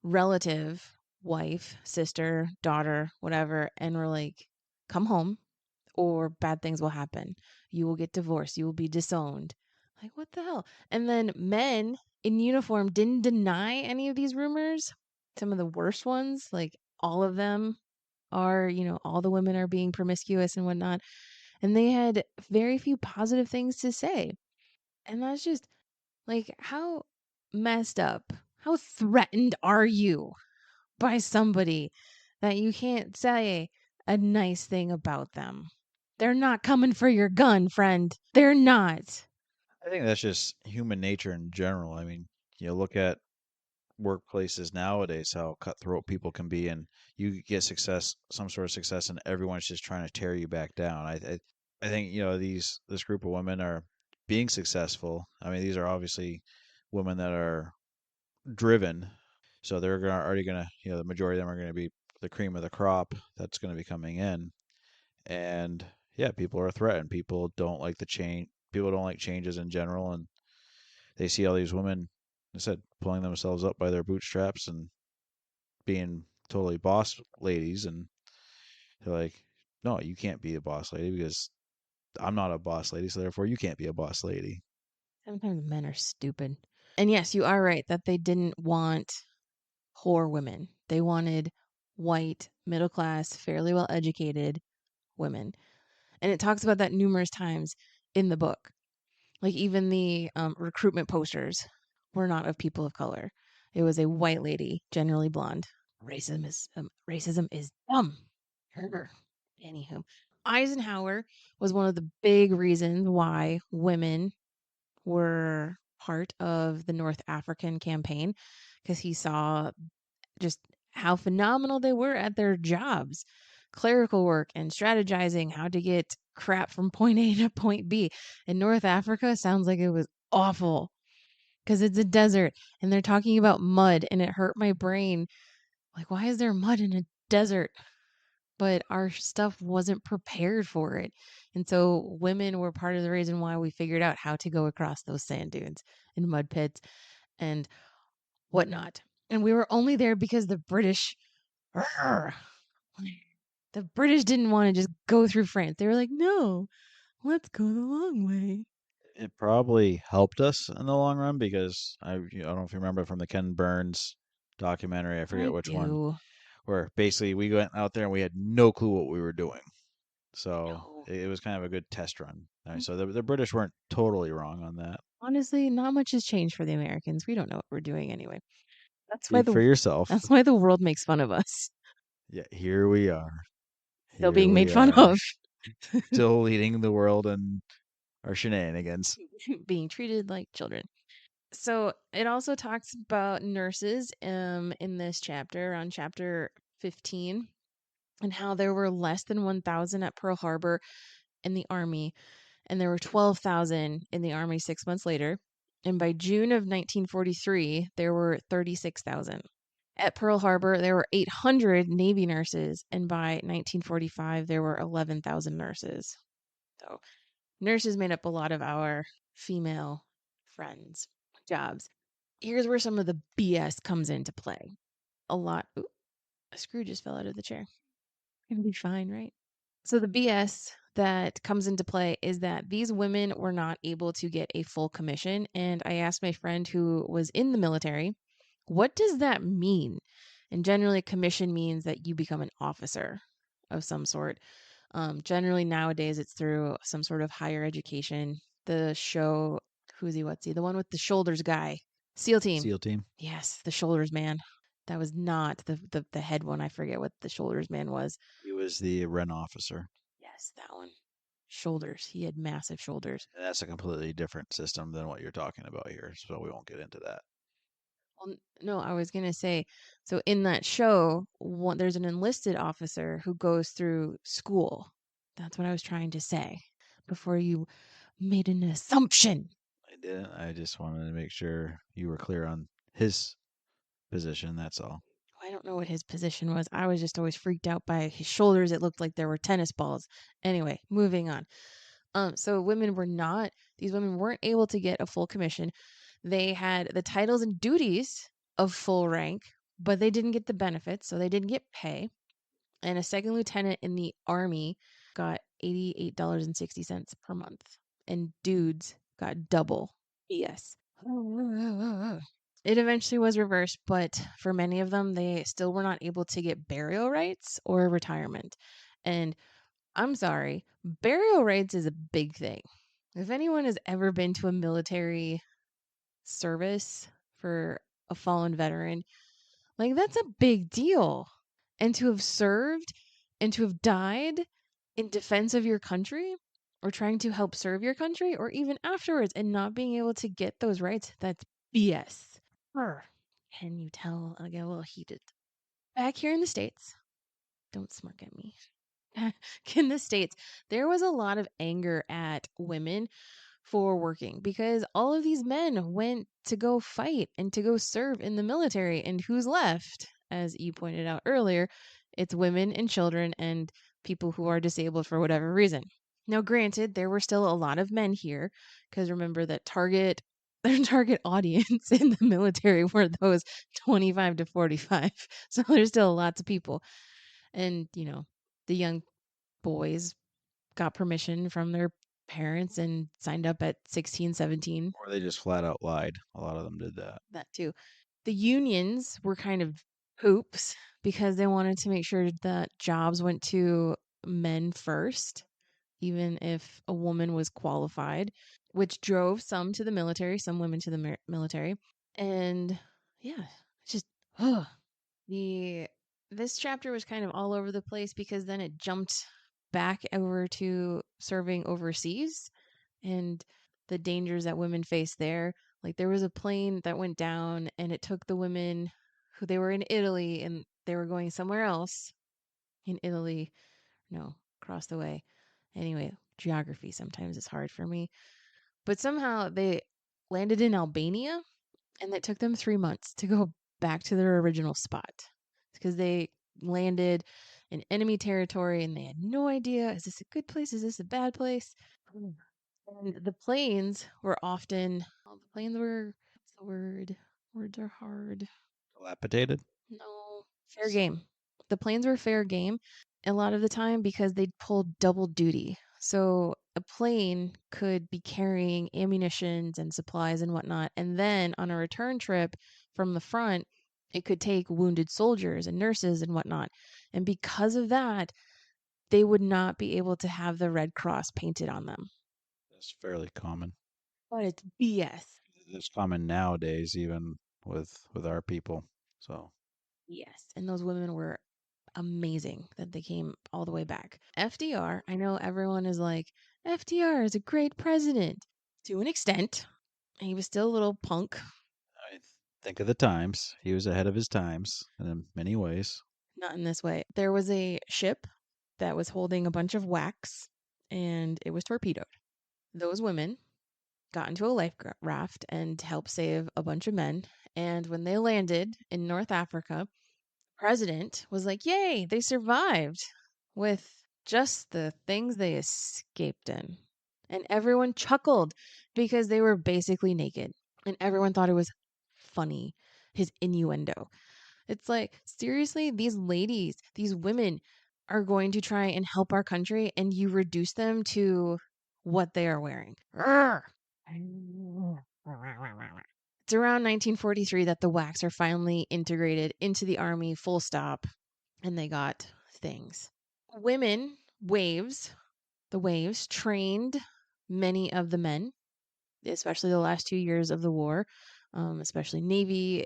relative, wife, sister, daughter, whatever, and were like, come home or bad things will happen. You will get divorced. You will be disowned. Like, what the hell? And then men in uniform didn't deny any of these rumors. Some of the worst ones, like all of them are, all the women are being promiscuous and whatnot. And they had very few positive things to say. And that's just like, how messed up, how threatened are you by somebody that you can't say a nice thing about them? They're not coming for your gun, friend. They're not. I think that's just human nature in general. I mean, look at workplaces nowadays, how cutthroat people can be, and you get success, some sort of success, and everyone's just trying to tear you back down. I think this group of women are being successful. I mean, these are obviously women that are driven, so already gonna, the majority of them are gonna be the cream of the crop that's gonna be coming in, and yeah, people are threatened. People don't like the change. People don't like changes in general, and they see all these women, I said, pulling themselves up by their bootstraps and being totally boss ladies, and they're like, no, you can't be a boss lady because I'm not a boss lady, so therefore you can't be a boss lady. Sometimes men are stupid. And yes, you are right that they didn't want poor women. They wanted white, middle class, fairly well educated women. And it talks about that numerous times in the book. Like even the recruitment posters were not of people of color. It was a white lady, generally blonde. Racism is dumb. Her. Anywho, Eisenhower was one of the big reasons why women were part of the North African campaign because he saw just how phenomenal they were at their jobs, clerical work and strategizing how to get crap from point A to point B. In North Africa sounds like it was awful because it's a desert and they're talking about mud and it hurt my brain. Like, why is there mud in a desert? but our stuff wasn't prepared for it. And so women were part of the reason why we figured out how to go across those sand dunes and mud pits and whatnot. And we were only there because the British, the British didn't want to just go through France. They were like, no, let's go the long way. It probably helped us in the long run because I don't know if you remember from the Ken Burns documentary, I forget I which one, do. where basically we went out there and we had no clue what we were doing. So No. it was kind of a good test run. All right, so the British weren't totally wrong on that. Honestly, not much has changed for the Americans. We don't know what we're doing anyway. That's why Speak for the yourself. that's why the world makes fun of us. Yeah, here we are. Still Here being made we fun are. of. Still leading the world in our shenanigans. Being treated like children. So it also talks about nurses in this chapter, around chapter 15, and how there were less than 1,000 at Pearl Harbor in the Army, and there were 12,000 in the Army 6 months later. And by June of 1943, there were 36,000. At Pearl Harbor, there were 800 Navy nurses, and by 1945, there were 11,000 nurses. So nurses made up a lot of our female friends' jobs. Here's where some of the BS comes into play. A lot. Ooh, a screw just fell out of the chair. Gonna be fine, right? So the BS that comes into play is that these women were not able to get a full commission. And I asked my friend who was in the military, what does that mean? And generally, commission means that you become an officer of some sort. Generally, nowadays, it's through some sort of higher education. The show, who's he, what's he? The one with the shoulders guy, SEAL Team. SEAL team. Yes, the shoulders man. That was not the head one. I forget what the shoulders man was. He was the Ren officer. Yes, that one. Shoulders. He had massive shoulders. And that's a completely different system than what you're talking about here, so we won't get into that. Well, no, I was gonna say, so in that show, there's an enlisted officer who goes through school. That's what I was trying to say before you made an assumption. I didn't. I just wanted to make sure you were clear on his position. That's all. I don't know what his position was. I was just always freaked out by his shoulders. It looked like there were tennis balls. Anyway, moving on. So these women weren't able to get a full commission. They had the titles and duties of full rank, but they didn't get the benefits, so they didn't get pay. And a second lieutenant in the army got $88.60 per month, and dudes got double. BS. It eventually was reversed, but for many of them, they still were not able to get burial rights or retirement. And I'm sorry, burial rights is a big thing. If anyone has ever been to a military service for a fallen veteran, like that's a big deal. And to have served and to have died in defense of your country or trying to help serve your country or even afterwards and not being able to get those rights, that's BS. Brr. Can you tell I get a little heated? Back here in the States, don't smirk at me. In the States, there was a lot of anger at women for working because all of these men went to go fight and to go serve in the military. And who's left? As you pointed out earlier, it's women and children and people who are disabled for whatever reason. Now, granted, there were still a lot of men here because remember that their target audience in the military were those 25 to 45. So there's still lots of people. And, the young boys got permission from their parents and signed up at 16, 17. Or they just flat out lied. A lot of them did that. That too. The unions were kind of hoops because they wanted to make sure that jobs went to men first, even if a woman was qualified, which drove some to the military, some women to the military. And yeah, just, ugh. The this chapter was kind of all over the place because then it jumped back over to serving overseas and the dangers that women face there. Like there was a plane that went down and it took the women who they were in Italy and they were going somewhere else in Italy. No, across the way. Anyway, geography sometimes is hard for me. But somehow they landed in Albania and it took them 3 months to go back to their original spot because they landed in enemy territory, and they had no idea, is this a good place? Is this a bad place? Mm. And the planes were often, oh, the planes were, what's the word? Words are hard. Dilapidated. No, fair game. The planes were fair game a lot of the time because they'd pull double duty. So a plane could be carrying ammunitions and supplies and whatnot. And then on a return trip from the front, it could take wounded soldiers and nurses and whatnot. And because of that, they would not be able to have the Red Cross painted on them. That's fairly common. But it's BS. It's common nowadays, even with our people. So Yes. And those women were amazing that they came all the way back. FDR, I know everyone is like, FDR is a great president to an extent. He was still a little punk, I think of the times. He was ahead of his times in many ways. not in this way. There was a ship that was holding a bunch of wax and it was torpedoed. Those women got into a life raft and helped save a bunch of men. And when they landed in North Africa, president was like, "Yay, they survived with just the things they escaped in." And everyone chuckled because they were basically naked. And everyone thought it was funny, his innuendo. It's like, seriously, these ladies, these women are going to try and help our country, and you reduce them to what they are wearing. Arrgh. It's around 1943 that the WACs are finally integrated into the army, full stop, and they got things. Women, the waves trained many of the men, especially the last 2 years of the war, especially Navy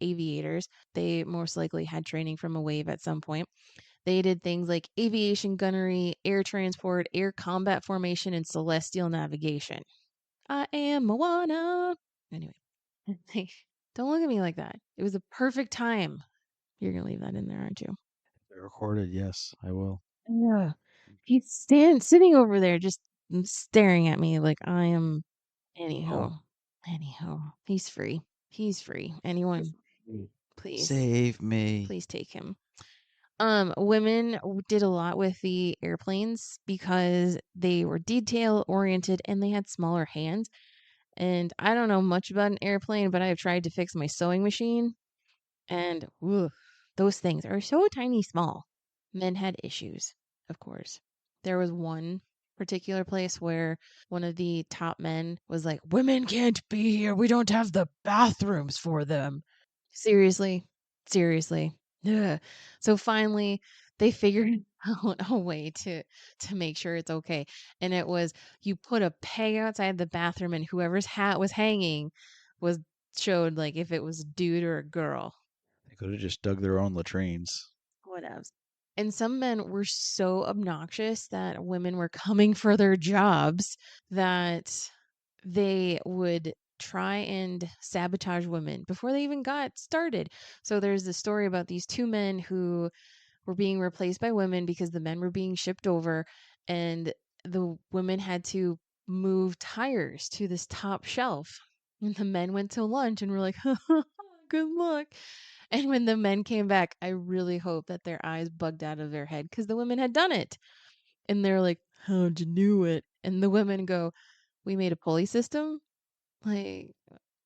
aviators. They most likely had training from a wave at some point. They did things like aviation gunnery, air transport, air combat formation, and celestial navigation. I am Moana. Anyway, don't look at me like that. It was the perfect time. You're going to leave that in there, aren't you? They're recorded, yes, I will. Yeah. He's sitting over there just staring at me like I am. Oh, Anyhow, he's free. He's free. Anyone, please, save me. please take him. Women did a lot with the airplanes because they were detail oriented and they had smaller hands. And I don't know much about an airplane, but I have tried to fix my sewing machine, and ugh, those things are so tiny small. Men had issues, of course. There was one particular place where one of the top men was like, "Women can't be here. We don't have the bathrooms for them." Seriously, seriously. Ugh. So finally, they figured out a way to make sure it's okay. And it was, you put a peg outside the bathroom, and whoever's hat was hanging was showed like if it was a dude or a girl. They could have just dug their own latrines. Whatevs. And some men were so obnoxious that women were coming for their jobs that they would try and sabotage women before they even got started. So there's this story about these two men who were being replaced by women because the men were being shipped over, and the women had to move tires to this top shelf. And the men went to lunch and were like, "Good luck." And when the men came back, I really hope that their eyes bugged out of their head because the women had done it. And they're like, "How'd you do it?" And the women go, "We made a pulley system." Like,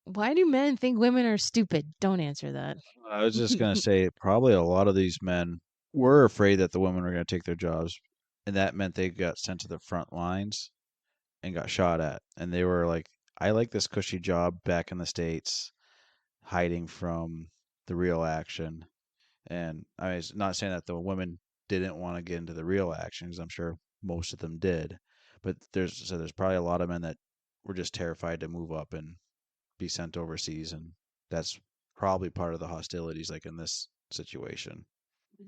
why do men think women are stupid? Don't answer that. I was just gonna say, probably a lot of these men were afraid that the women were gonna take their jobs, and that meant they got sent to the front lines and got shot at. And they were like, "I like this cushy job back in the States, hiding from the real action." And I was not saying that the women didn't want to get into the real action, because I'm sure most of them did. But there's probably a lot of men that were just terrified to move up and be sent overseas, and that's probably part of the hostilities, like in this situation.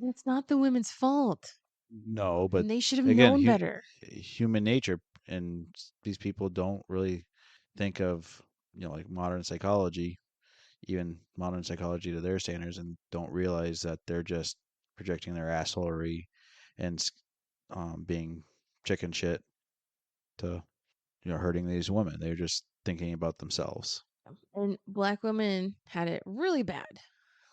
It's not the women's fault. No, but And they should have again, known better. human nature, and these people don't really think of, like modern psychology, even modern psychology to their standards, and don't realize that they're just projecting their assholery and being chicken shit to, hurting these women. They're just thinking about themselves. And black women had it really bad.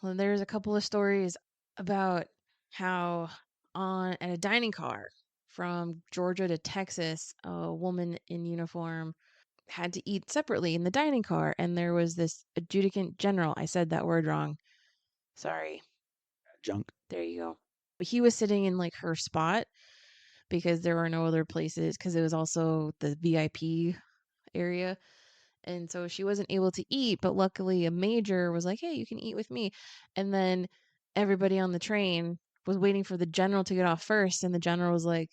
Well, there's a couple of stories about how on at a dining car from Georgia to Texas. A woman in uniform had to eat separately in the dining car, and there was this adjudicant general. I said that word wrong. Sorry. Junk. There you go. But he was sitting in like her spot because there were no other places because it was also the VIP area. And so she wasn't able to eat, but luckily a major was like, "Hey, you can eat with me." And then everybody on the train was waiting for the general to get off first, and the general was like,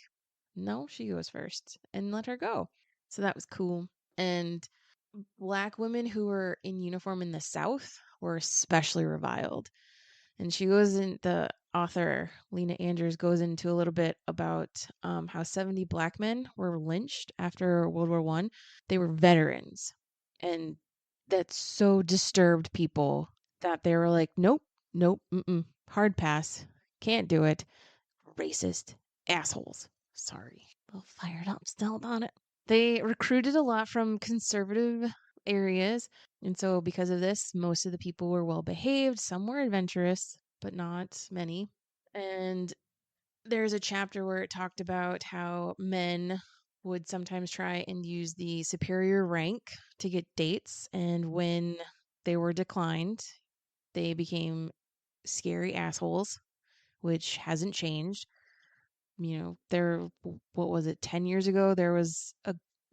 "No, she goes first," and let her go. So that was cool. And black women who were in uniform in the South were especially reviled. And she goes in the author Lena Andrews goes into a little bit about how 70 black men were lynched after World War One. They were veterans, and that so disturbed people that they were like, "Nope, nope, hard pass, can't do it." Racist assholes. Sorry, a little fired up still about it. They recruited a lot from conservative areas. And so, because of this, most of the people were well behaved. Some were adventurous, but not many. And there's a chapter where it talked about how men would sometimes try and use the superior rank to get dates. And when they were declined, they became scary assholes, which hasn't changed. There, what was it, 10 years ago, there was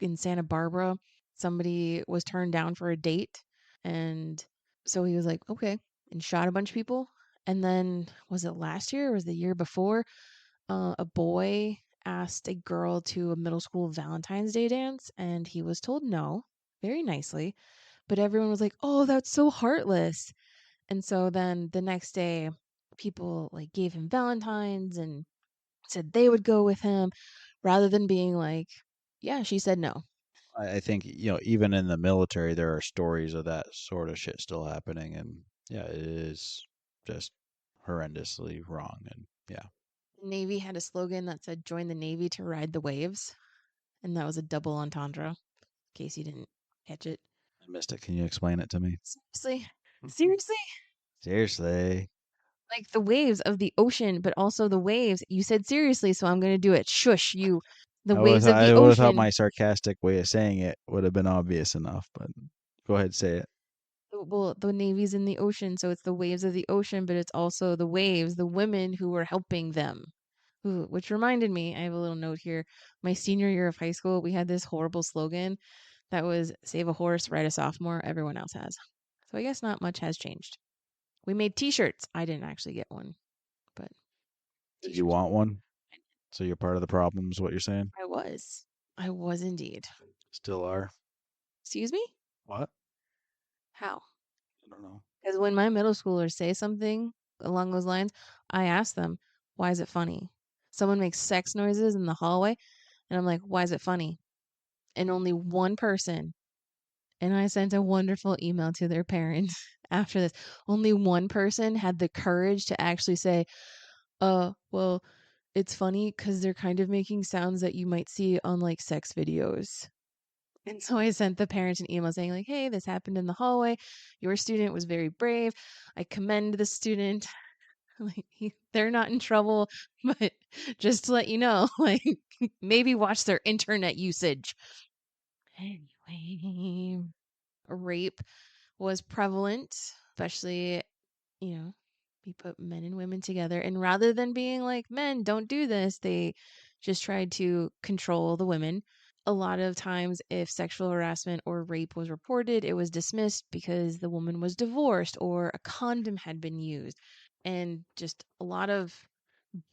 in Santa Barbara, somebody was turned down for a date. And so he was like, okay, and shot a bunch of people. And then, was it last year or was it the year before? A boy asked a girl to a middle school Valentine's Day dance, and he was told no, very nicely. But everyone was like, oh, that's so heartless. And so then the next day, people like gave him Valentine's and said they would go with him rather than being like, yeah, she said no. I think even in the military, there are stories of that sort of shit still happening, and yeah, it is just horrendously wrong. And yeah, The Navy had a slogan that said, join the Navy to ride the waves. And that was a double entendre, in case you didn't catch it. I missed it. Can you explain it to me? Seriously? Seriously? Seriously. Like the waves of the ocean, but also the waves. You said seriously, so I'm going to do it. Shush, you. The waves of the I would have thought ocean. my sarcastic way of saying it would have been obvious enough, but go ahead, say it. Well, the Navy's in the ocean, so it's the waves of the ocean, but it's also the waves, the women who were helping them. Ooh, which reminded me, I have a little note here. My senior year of high school, we had this horrible slogan that was save a horse, ride a sophomore, everyone else has. So I guess not much has changed. We made t-shirts. I didn't actually get one, but Did you t-shirts. want one? So you're part of the problem, is what you're saying? I was. I was indeed. Still are. Excuse me? What? How? I don't know. Because when my middle schoolers say something along those lines, I ask them, why is it funny? Someone makes sex noises in the hallway, and I'm like, why is it funny? And only one person, and I sent a wonderful email to their parents after this, only one person had the courage to actually say, well, it's funny because they're kind of making sounds that you might see on like sex videos. And so I sent the parents an email saying, like, hey, this happened in the hallway. Your student was very brave. I commend the student. Like, they're not in trouble, but just to let you know, like, maybe watch their internet usage. Anyway, rape was prevalent, especially, you know, we put men and women together. And rather than being like, men, don't do this, they just tried to control the women. A lot of times, if sexual harassment or rape was reported, it was dismissed because the woman was divorced or a condom had been used. And just a lot of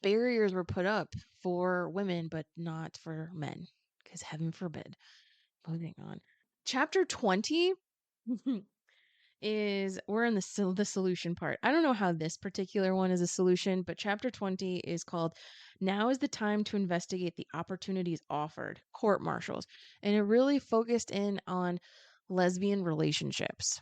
barriers were put up for women, but not for men, because heaven forbid. Moving on. Chapter 20 is we're in the solution part. I don't know how this particular one is a solution, but chapter 20 is called Now is the Time to Investigate the Opportunities Offered, Court Martials. And it really focused in on lesbian relationships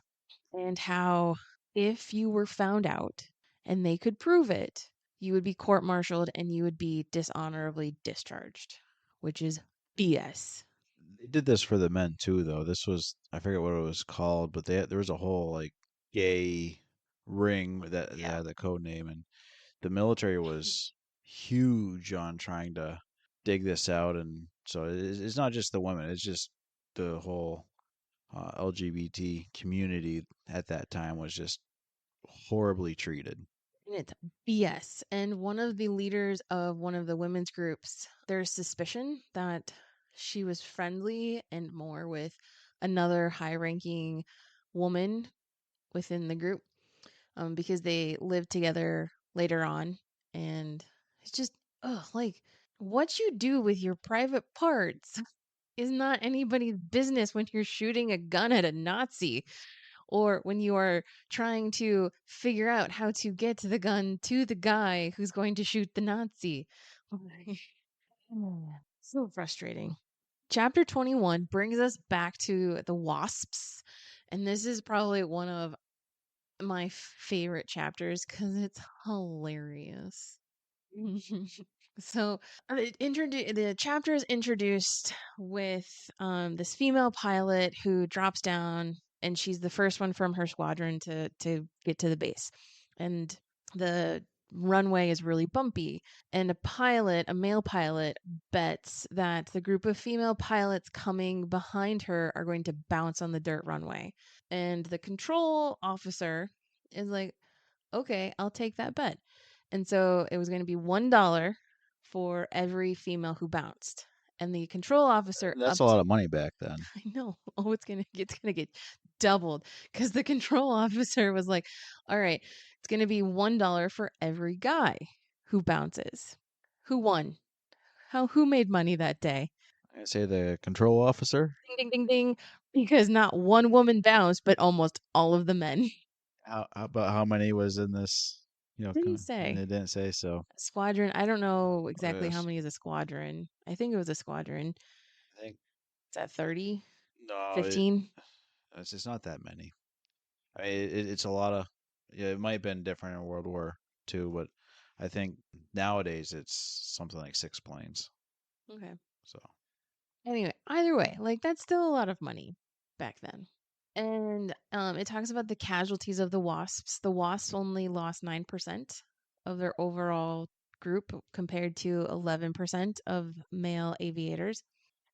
and how if you were found out and they could prove it, you would be court martialed and you would be dishonorably discharged, which is BS. They did this for the men too, though. This was I forget what it was called, but there was a whole like gay ring that Yeah. had the code name, and the military was huge on trying to dig this out, and so it's not just the women; it's just the whole LGBT community at that time was just horribly treated. And it's BS. And one of the leaders of one of the women's groups, there's suspicion that she was friendly and more with another high ranking woman within the group, because they lived together later on. And it's just, ugh, like what you do with your private parts is not anybody's business when you're shooting a gun at a Nazi, or when you are trying to figure out how to get the gun to the guy who's going to shoot the Nazi. So frustrating. Chapter 21 brings us back to the wasps. And this is probably one of my favorite chapters because it's hilarious. So the chapter is introduced with this female pilot who drops down, and she's the first one from her squadron to get to the base, and the runway is really bumpy, and a male pilot, bets that the group of female pilots coming behind her are going to bounce on the dirt runway, and the control officer is like, okay, I'll take that bet. And so it was going to be $1 for every female who bounced. And the control officer That's a upped. lot of money back then. I know. Oh, it's gonna get doubled because the control officer was like, "All right, it's gonna be $1 for every guy who bounces." Who won? Who made money that day? I say the control officer. Ding ding ding ding. Because not one woman bounced, but almost all of the men. How about how many was in this? Didn't And say. it didn't say so. Squadron, I don't know exactly how Yes, many is a squadron. I think it was a squadron. I think Is that 30? no, 15? it's not that many. I mean, it's a lot of. Yeah, it might have been different in World War II, but I think nowadays it's something like 6 planes. Okay. So Anyway, either way, like that's still a lot of money back then. And it talks about the casualties of the wasps. The wasps only lost 9% of their overall group compared to 11% of male aviators.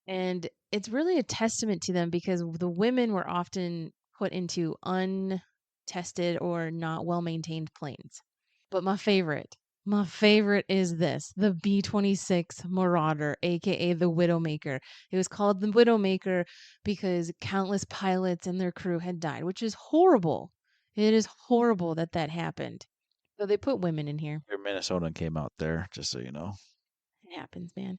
And it's really a testament to them because the women were often put into untested or not well maintained planes. But my favorite is this, the B-26 Marauder, aka the Widowmaker. It was called the Widowmaker because countless pilots and their crew had died, which is horrible. It is horrible that that happened. So they put women in here. your Minnesotan came out there, just so you know. It happens, man.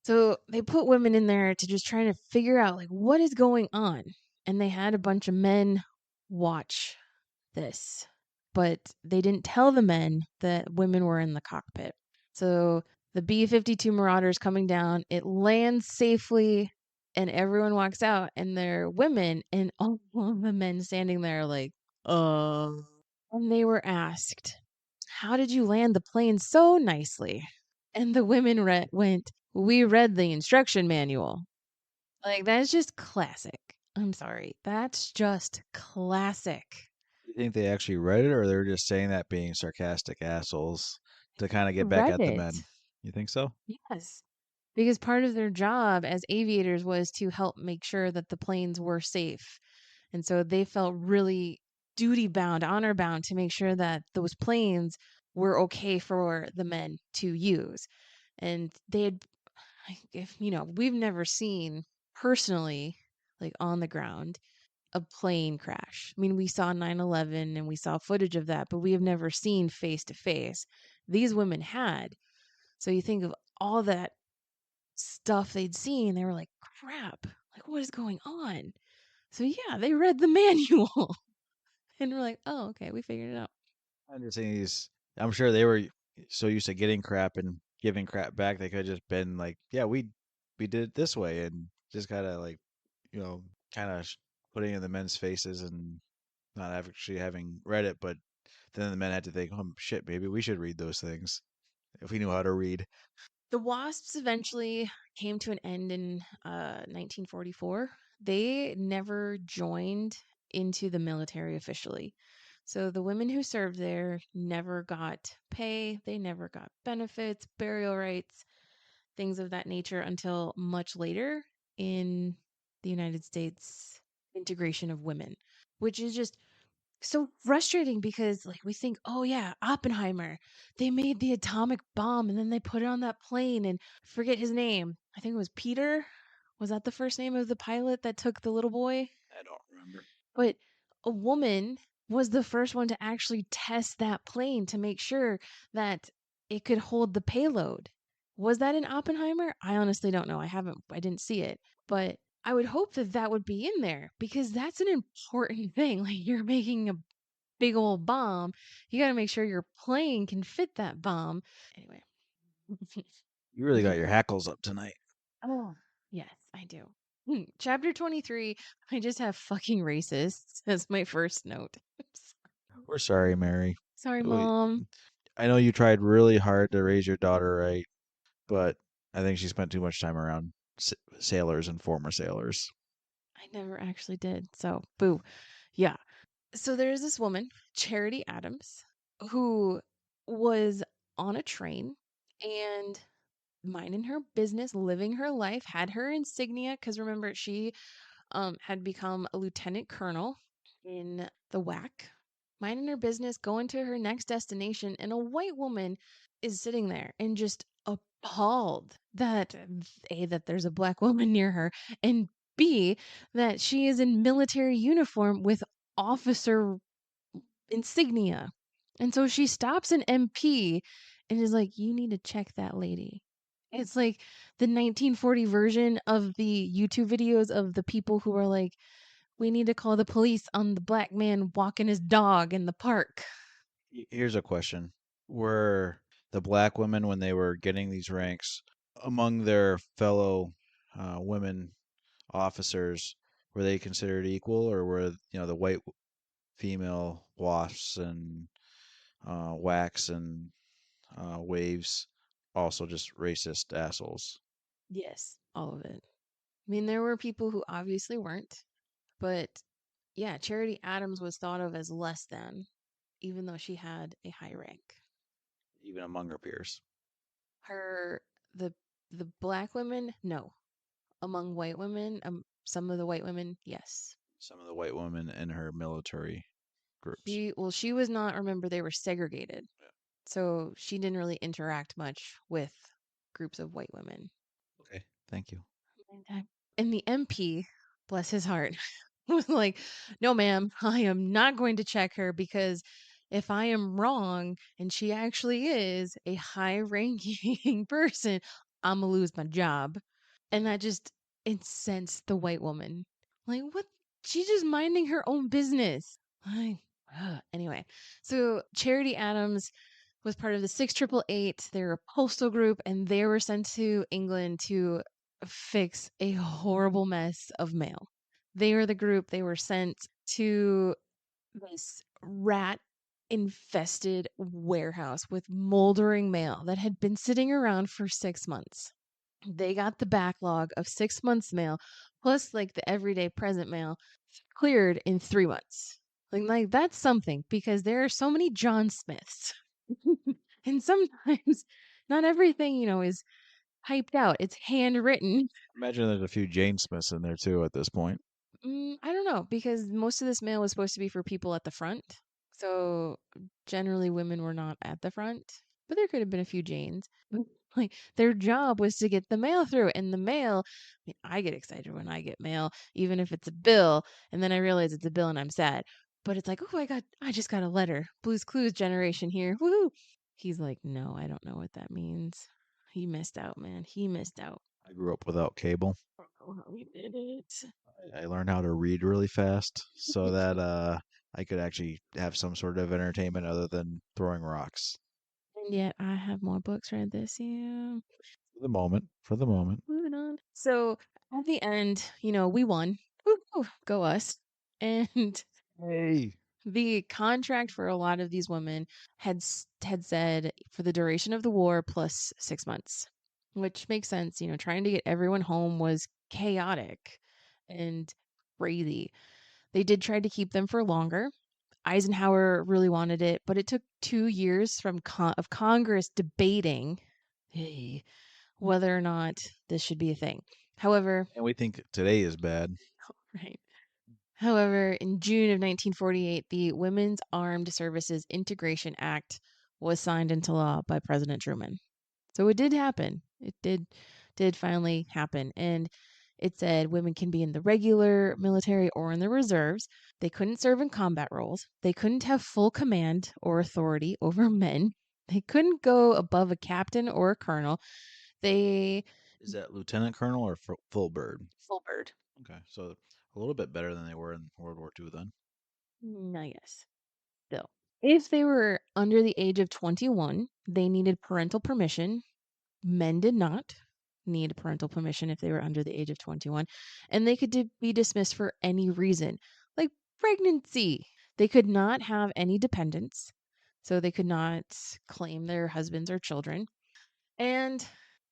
So they put women in there to just try to figure out like what is going on. And they had a bunch of men watch this, but they didn't tell the men that women were in the cockpit. So the B-52 Marauder's coming down, it lands safely, and everyone walks out, and they're women, and all of the men standing there like, uh. And they were asked, how did you land the plane so nicely? And the women went, we read the instruction manual. Like, that's just classic. I'm sorry. That's just classic. You think they actually read it, or they're just saying that being sarcastic assholes to kind of get back Read at the it. men? You think so? Yes. Because part of their job as aviators was to help make sure that the planes were safe. And so they felt really duty bound, honor bound to make sure that those planes were okay for the men to use. And they had, if we've never seen personally, like on the ground, a plane crash. I mean, we saw 9/11 and we saw footage of that, but we have never seen face to face. These women had. So you think of all that stuff they'd seen, they were like, crap, like what is going on? So yeah, they read the manual and we're like, oh, okay, we figured it out. I'm just saying these. I'm sure they were so used to getting crap and giving crap back. They could have just been like, "Yeah, we did it this way," and just kind of like, you know, kind of putting it in the men's faces and not actually having read it. But then the men had to think, "Oh shit, maybe we should read those things if we knew how to read." The Wasps eventually came to an end in 1944. They never joined into the military officially. So the women who served there never got pay, they never got benefits, burial rights, things of that nature until much later in the United States integration of women, which is just so frustrating because like we think, oh yeah, Oppenheimer, they made the atomic bomb and then they put it on that plane and forget his name. I think it was Peter. Was that the first name of the pilot that took the little boy? I don't remember. But a woman was the first one to actually test that plane to make sure that it could hold the payload. Was that in Oppenheimer? I honestly don't know. I didn't see it. But I would hope that that would be in there because that's an important thing. Like you're making a big old bomb. You got to make sure your plane can fit that bomb. Anyway. You really got your hackles up tonight. Oh, yes, I do. Chapter 23, I just have fucking racists as my first note. We're sorry, Mary. Sorry, We- Mom. I know you tried really hard to raise your daughter right, but I think she spent too much time around sailors and former sailors. I never actually did. So, boo. Yeah. So there's this woman, Charity Adams, who was on a train and minding her business, living her life, had her insignia. Because remember, she had become a lieutenant colonel in the WAC, minding her business, going to her next destination, and a white woman is sitting there and just appalled that A, that there's a black woman near her, and B, that she is in military uniform with officer insignia. And so she stops an MP and is like, you need to check that lady. It's like the 1940 version of the YouTube videos of the people who are like, we need to call the police on the black man walking his dog in the park. Here's a question. Were the black women, when they were getting these ranks, among their fellow women officers, were they considered equal, or were, the white female wasps and whacks and waves also just racist assholes? Yes, all of it. I mean, there were people who obviously weren't, but yeah, Charity Adams was thought of as less than, even though she had a high rank. Even among her peers? Her the the black women, no. Among white women, some of the white women, yes. Some of the white women in her military groups. She was not, remember, they were segregated. So she didn't really interact much with groups of white women. Okay, thank you. Okay. And the MP, bless his heart, was like, no, ma'am, I am not going to check her because if I am wrong and she actually is a high ranking person, I'm going to lose my job. And that just incensed the white woman. Like, what? She's just minding her own business. Like, anyway, so Charity Adams was part of the 6888. They're a postal group, and they were sent to England to fix a horrible mess of mail. They were the group, they were sent to this rat infested warehouse with moldering mail that had been sitting around for 6 months. They got the backlog of 6 months mail plus like the everyday present mail cleared in 3 months. Like that's something because there are so many John Smiths. And sometimes not everything, is typed out. It's handwritten. Imagine there's a few Jane Smiths in there too at this point. I don't know because most of this mail was supposed to be for people at the front. So generally women were not at the front, but there could have been a few Janes. Like their job was to get the mail through and the mail, I mean, I get excited when I get mail, even if it's a bill, and then I realize it's a bill and I'm sad. But it's like, oh, I just got a letter. Blue's Clues generation here. Woo! He's like, no, I don't know what that means. He missed out, man. He missed out. I grew up without cable. Oh, how he did it. I learned how to read really fast so that I could actually have some sort of entertainment other than throwing rocks. And yet I have more books read this year. For the moment. For the moment. Moving on. So at the end, we won. Woo, go us. And Hey. the contract for a lot of these women had said for the duration of the war plus 6 months, which makes sense. Trying to get everyone home was chaotic and crazy. They did try to keep them for longer. Eisenhower really wanted it, but it took 2 years of Congress debating hey, whether or not this should be a thing. However, And we think today is bad. right. However, in June of 1948, the Women's Armed Services Integration Act was signed into law by President Truman. So it did happen. It did finally happen. And it said women can be in the regular military or in the reserves. They couldn't serve in combat roles. They couldn't have full command or authority over men. They couldn't go above a captain or a colonel. They Is that lieutenant colonel or full bird? full bird. Okay, so a little bit better than they were in World War II then. No, yes. Still. If they were under the age of 21, they needed parental permission. Men did not need parental permission if they were under the age of 21, and they could be dismissed for any reason, like pregnancy. They could not have any dependents, so they could not claim their husbands or children. And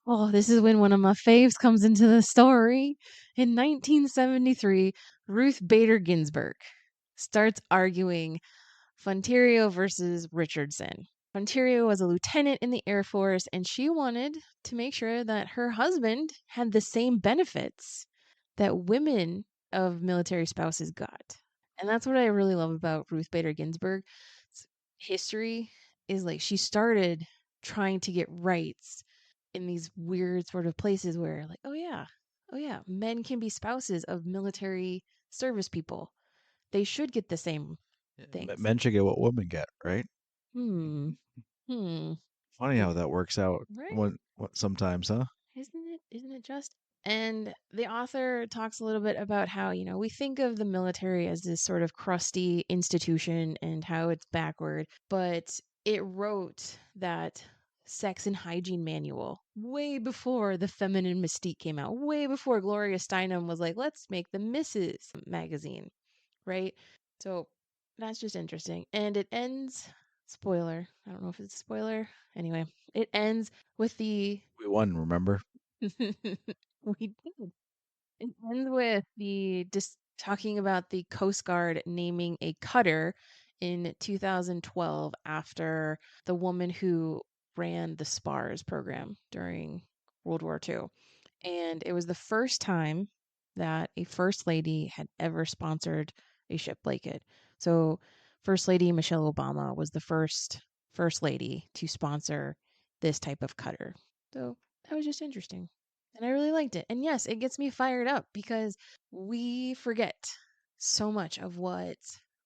oh, this is when one of my faves comes into the story. In 1973, Ruth Bader Ginsburg starts arguing Fontario versus Richardson. Fontario was a lieutenant in the Air Force, and she wanted to make sure that her husband had the same benefits that women of military spouses got. And that's what I really love about Ruth Bader Ginsburg's history is like she started trying to get rights in these weird sort of places where like, oh yeah, men can be spouses of military service people. They should get the same Yeah, things. men should get what women get, right? Hmm. Hmm. Funny It, how that works out. right? What sometimes, huh? Isn't it? Isn't it just? And the author talks a little bit about how, we think of the military as this sort of crusty institution and how it's backward, but it wrote that sex and hygiene manual way before the feminine mystique came out, way before Gloria Steinem was like, let's make the Mrs. magazine, right? So that's just interesting. And it ends, spoiler, I don't know if it's a spoiler. Anyway, it ends with the We won, remember? we did. It ends with the just talking about the Coast Guard naming a cutter in 2012 after the woman who ran the SPARS program during World War II. And it was the first time that a first lady had ever sponsored a ship like it. So, First Lady Michelle Obama was the first lady to sponsor this type of cutter. So, that was just interesting. And I really liked it. And yes, it gets me fired up because we forget so much of what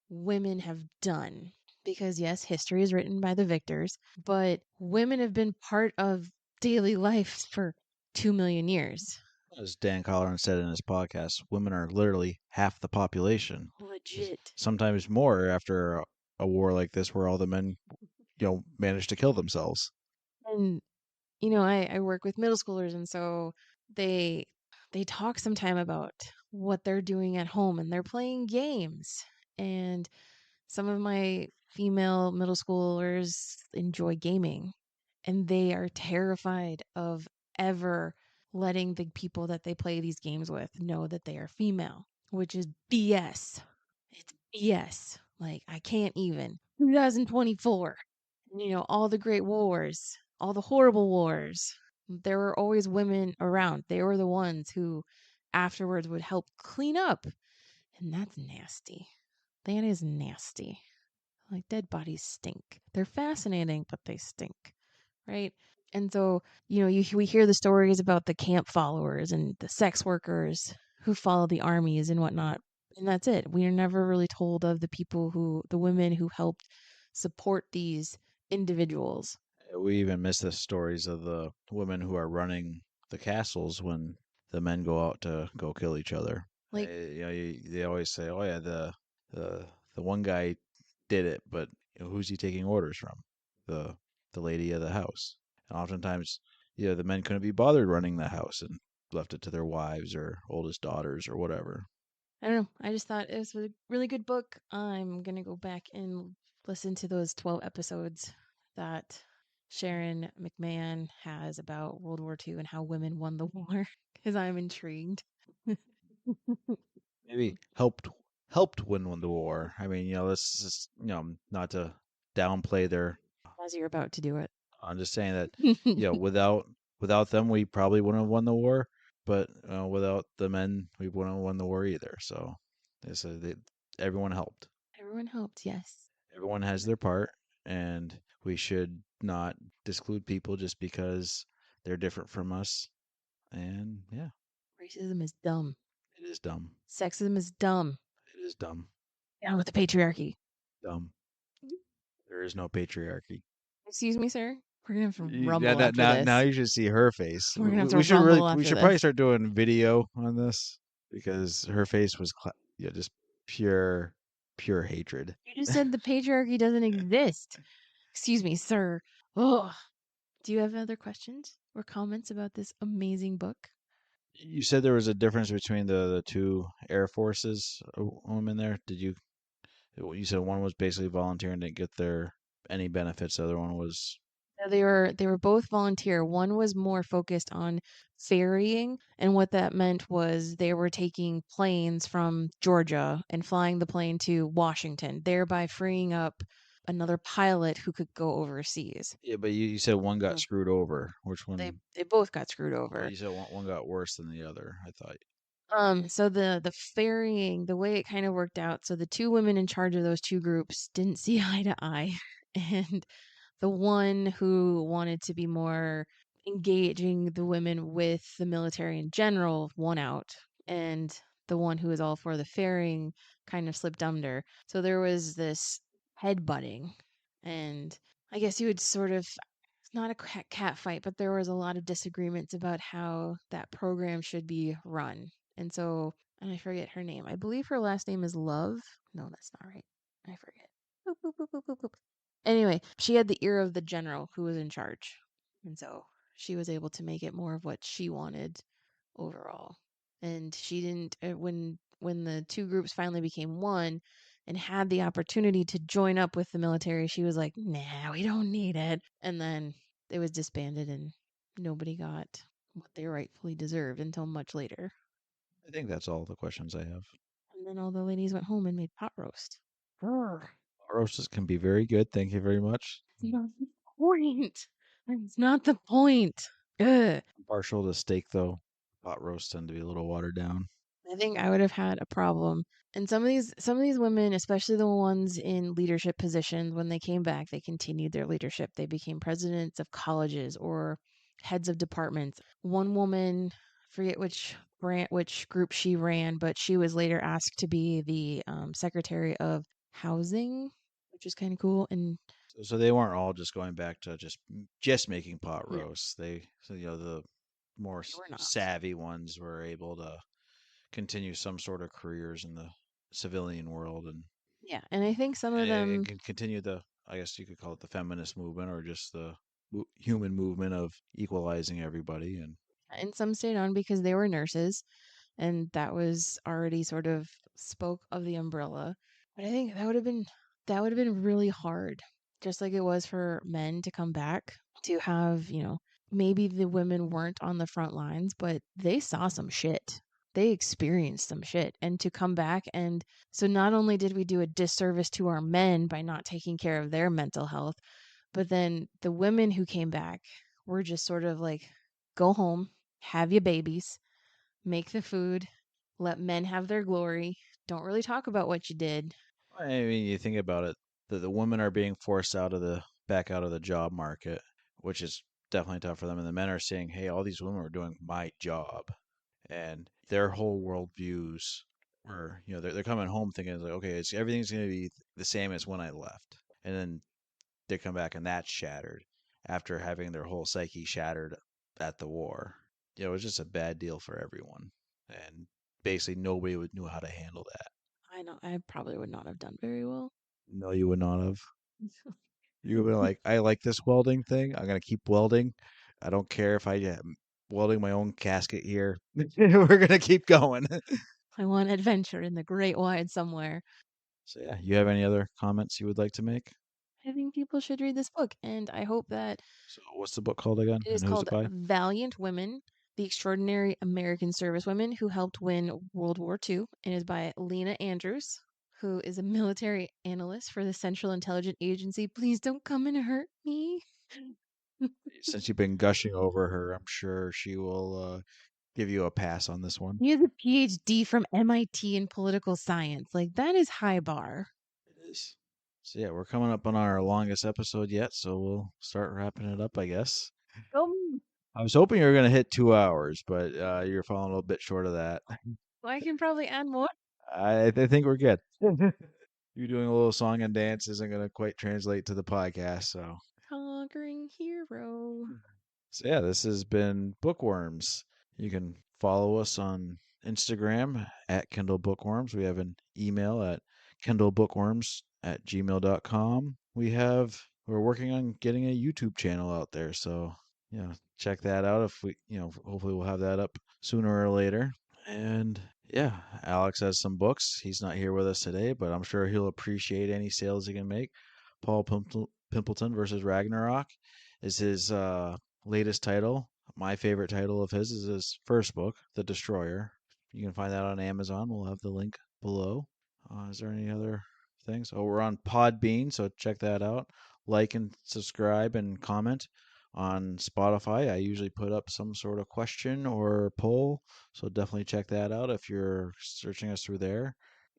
women have done. Because yes, history is written by the victors, but women have been part of daily life for 2 million years. As Dan Colleran said in his podcast, women are literally half the population. Legit. Sometimes more after a war like this, where all the men, manage to kill themselves. And I work with middle schoolers, and so they they talk sometime about what they're doing at home, and they're playing games. And some of my female middle schoolers enjoy gaming, and they are terrified of ever letting the people that they play these games with know that they are female, which is BS. It's BS. Like, I can't even. 2024. All the great wars, all the horrible wars. There were always women around. They were the ones who afterwards would help clean up. And that's nasty. That is nasty. Like, dead bodies stink. They're fascinating, but they stink, right? And so, we hear the stories about the camp followers and the sex workers who follow the armies and whatnot. And that's it. We are never really told of the women who helped support these individuals. We even miss the stories of the women who are running the castles when the men go out to go kill each other. Like, They always say, "Oh yeah, the the one guy did it, but who's he taking orders from? The the lady of the house." And oftentimes, the men couldn't be bothered running the house and left it to their wives or oldest daughters or whatever. I don't know. I just thought it was a really good book. I'm going to go back and listen to those 12 episodes that Sharon McMahon has about World War II and how women won the war because I'm intrigued. Maybe helped helped win the war. I mean, this is not to downplay their. As you're about to do it. I'm just saying that without them, we probably wouldn't have won the war. But without the men, we wouldn't have won the war either. So, everyone helped. Everyone helped, yes. Everyone has their part, and we should not disclude people just because they're different from us. And yeah, Racism is dumb. it is dumb. Sexism is dumb. It is dumb. Down with the patriarchy. Dumb. There is no patriarchy. Excuse me, sir. We're gonna have to Now, rumble now, after now, now this. you should see her face. We're gonna have to We should really, rumble we after should probably this. start doing video on this because her face was, just pure, pure hatred. You just said the patriarchy doesn't exist. Excuse me, sir. Oh, do you have other questions or comments about this amazing book? You said there was a difference between the two air forces women there. Did you? You said one was basically volunteer and didn't get their any benefits. The other one was. No, they were both volunteer. One was more focused on ferrying, and what that meant was they were taking planes from Georgia and flying the plane to Washington, thereby freeing up another pilot who could go overseas. Yeah, but you said one got Mm. screwed over. Which They one? they both got screwed Oh, over. you said one got worse than the other. I thought. So the ferrying, the way it kind of worked out, so the two women in charge of those two groups didn't see eye to eye, and the one who wanted to be more engaging the women with the military in general won out, and the one who was all for the ferrying kind of slipped under. So there was this headbutting, and I guess you would sort of, it's not a cat fight, but there was a lot of disagreements about how that program should be run. And so, and I forget her name. I believe her last name is Love. No, that's not right. I forget. Boop, boop, boop, boop, boop, boop. Anyway, she had the ear of the general who was in charge. And so she was able to make it more of what she wanted overall. And she didn't when the two groups finally became one and had the opportunity to join up with the military, she was like, "Nah, we don't need it." And then it was disbanded and nobody got what they rightfully deserved until much later. I think that's all the questions I have. And then all the ladies went home and made pot roast. Grr. Roasts can be very good. Thank you very much. That's not the point. That's not the point. Ugh. I'm partial to steak though. Pot roasts tend to be a little watered down. I think I would have had a problem. And some of these women, especially the ones in leadership positions, when they came back, they continued their leadership. They became presidents of colleges or heads of departments. One woman, forget which group she ran, but she was later asked to be the secretary of housing, which is kind of cool. And So they weren't all just going back to just making pot no, roasts. So the more they were not. savvy ones were able to continue some sort of careers in the civilian world Yeah, and I think some of and them can continue the, I guess you could call it the feminist movement or just the human movement of equalizing everybody. And some stayed on because they were nurses and that was already sort of spoke of the umbrella. But I think that would have been really hard, just like it was for men to come back to have, maybe the women weren't on the front lines, but they saw some shit. They experienced some shit. And to come back, and so not only did we do a disservice to our men by not taking care of their mental health, but then the women who came back were just sort of like, go home, have your babies, make the food, let men have their glory. Don't really talk about what you did. I mean, you think about it, the women are being forced back out of the job market, which is definitely tough for them. And the men are saying, hey, all these women are doing my job. And their whole worldviews were, they're coming home thinking, like, okay, everything's going to be the same as when I left. And then they come back and that's shattered after having their whole psyche shattered at the war. It was just a bad deal for everyone. And basically nobody would knew how to handle that. I know I probably would not have done very well. No, you would not have. You would be like, I like this welding thing. I'm gonna keep welding. I don't care if I am welding my own casket here. We're gonna keep going. I want adventure in the great wide somewhere. So yeah, you have any other comments you would like to make? I think people should read this book, and I hope that So what's the book called again, it is and who's it called by? Valiant Women: The Extraordinary American Servicewomen Who Helped Win World War II, and is by Lena Andrews, who is a military analyst for the Central Intelligence Agency. Please don't come and hurt me. Since you've been gushing over her, I'm sure she will give you a pass on this one. He has a PhD from MIT in political science. Like, that is high bar. It is. So yeah, we're coming up on our longest episode yet, so we'll start wrapping it up, I guess. Um, I was hoping you were going to hit 2 hours, but you're falling a little bit short of that. well, I can probably add more. I think we're good. You doing a little song and dance isn't going to quite translate to the podcast, so. Conquering hero. So yeah, this has been Bookworms. You can follow us on Instagram at kendallbookworms. We have an email at kendallbookworms@gmail.com. We're working on getting a YouTube channel out there, so check that out if hopefully we'll have that up sooner or later. And yeah, Alex has some books. He's not here with us today, but I'm sure he'll appreciate any sales he can make. Paul Pimpleton versus Ragnarok is his latest title. My favorite title of his is his first book, The Destroyer. You can find that on Amazon. We'll have the link below. Is there any other things? Oh, we're on Podbean, so check that out. Like and subscribe and comment on Spotify. I usually put up some sort of question or poll, so definitely check that out if you're searching us through there.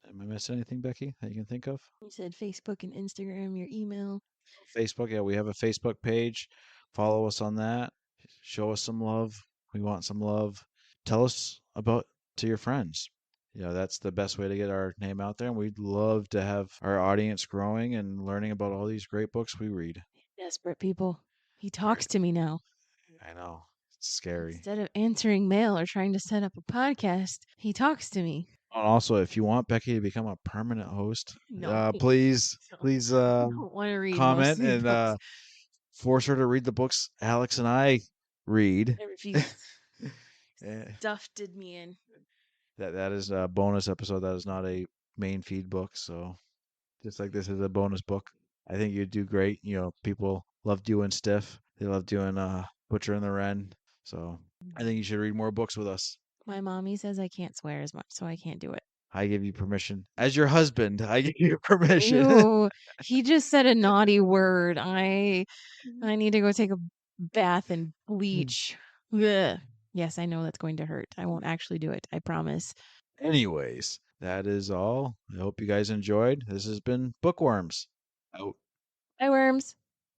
Am I missing anything, Becky, that you can think of? You said Facebook and Instagram, your email. Facebook, yeah, we have a Facebook page. Follow us on that. Show us some love. We want some love. Tell us about to your friends. That's the best way to get our name out there. And we'd love to have our audience growing and learning about all these great books we read. Desperate people. He Very, talks to me now. I know. It's scary. Instead of answering mail or trying to set up a podcast, he talks to me. And also, if you want Becky to become a permanent host, No, please I don't want to read most comment of these and books. force her to read the books Alex and I read. I refuse. Eh, Stuff did me in. that is a bonus episode. That is not a main feed book. So just like this is a bonus book, I think you'd do great. People love doing Stiff. They love doing Butcher and the Wren. So I think you should read more books with us. My mommy says I can't swear as much, so I can't do it. I give you permission. As your husband, I give you permission. Ew, he just said a naughty word. I need to go take a bath and bleach. Ugh. Yes, I know that's going to hurt. I won't actually do it. I promise. Anyways, that is all. I hope you guys enjoyed. This has been Bookworms. Out. Bye, worms.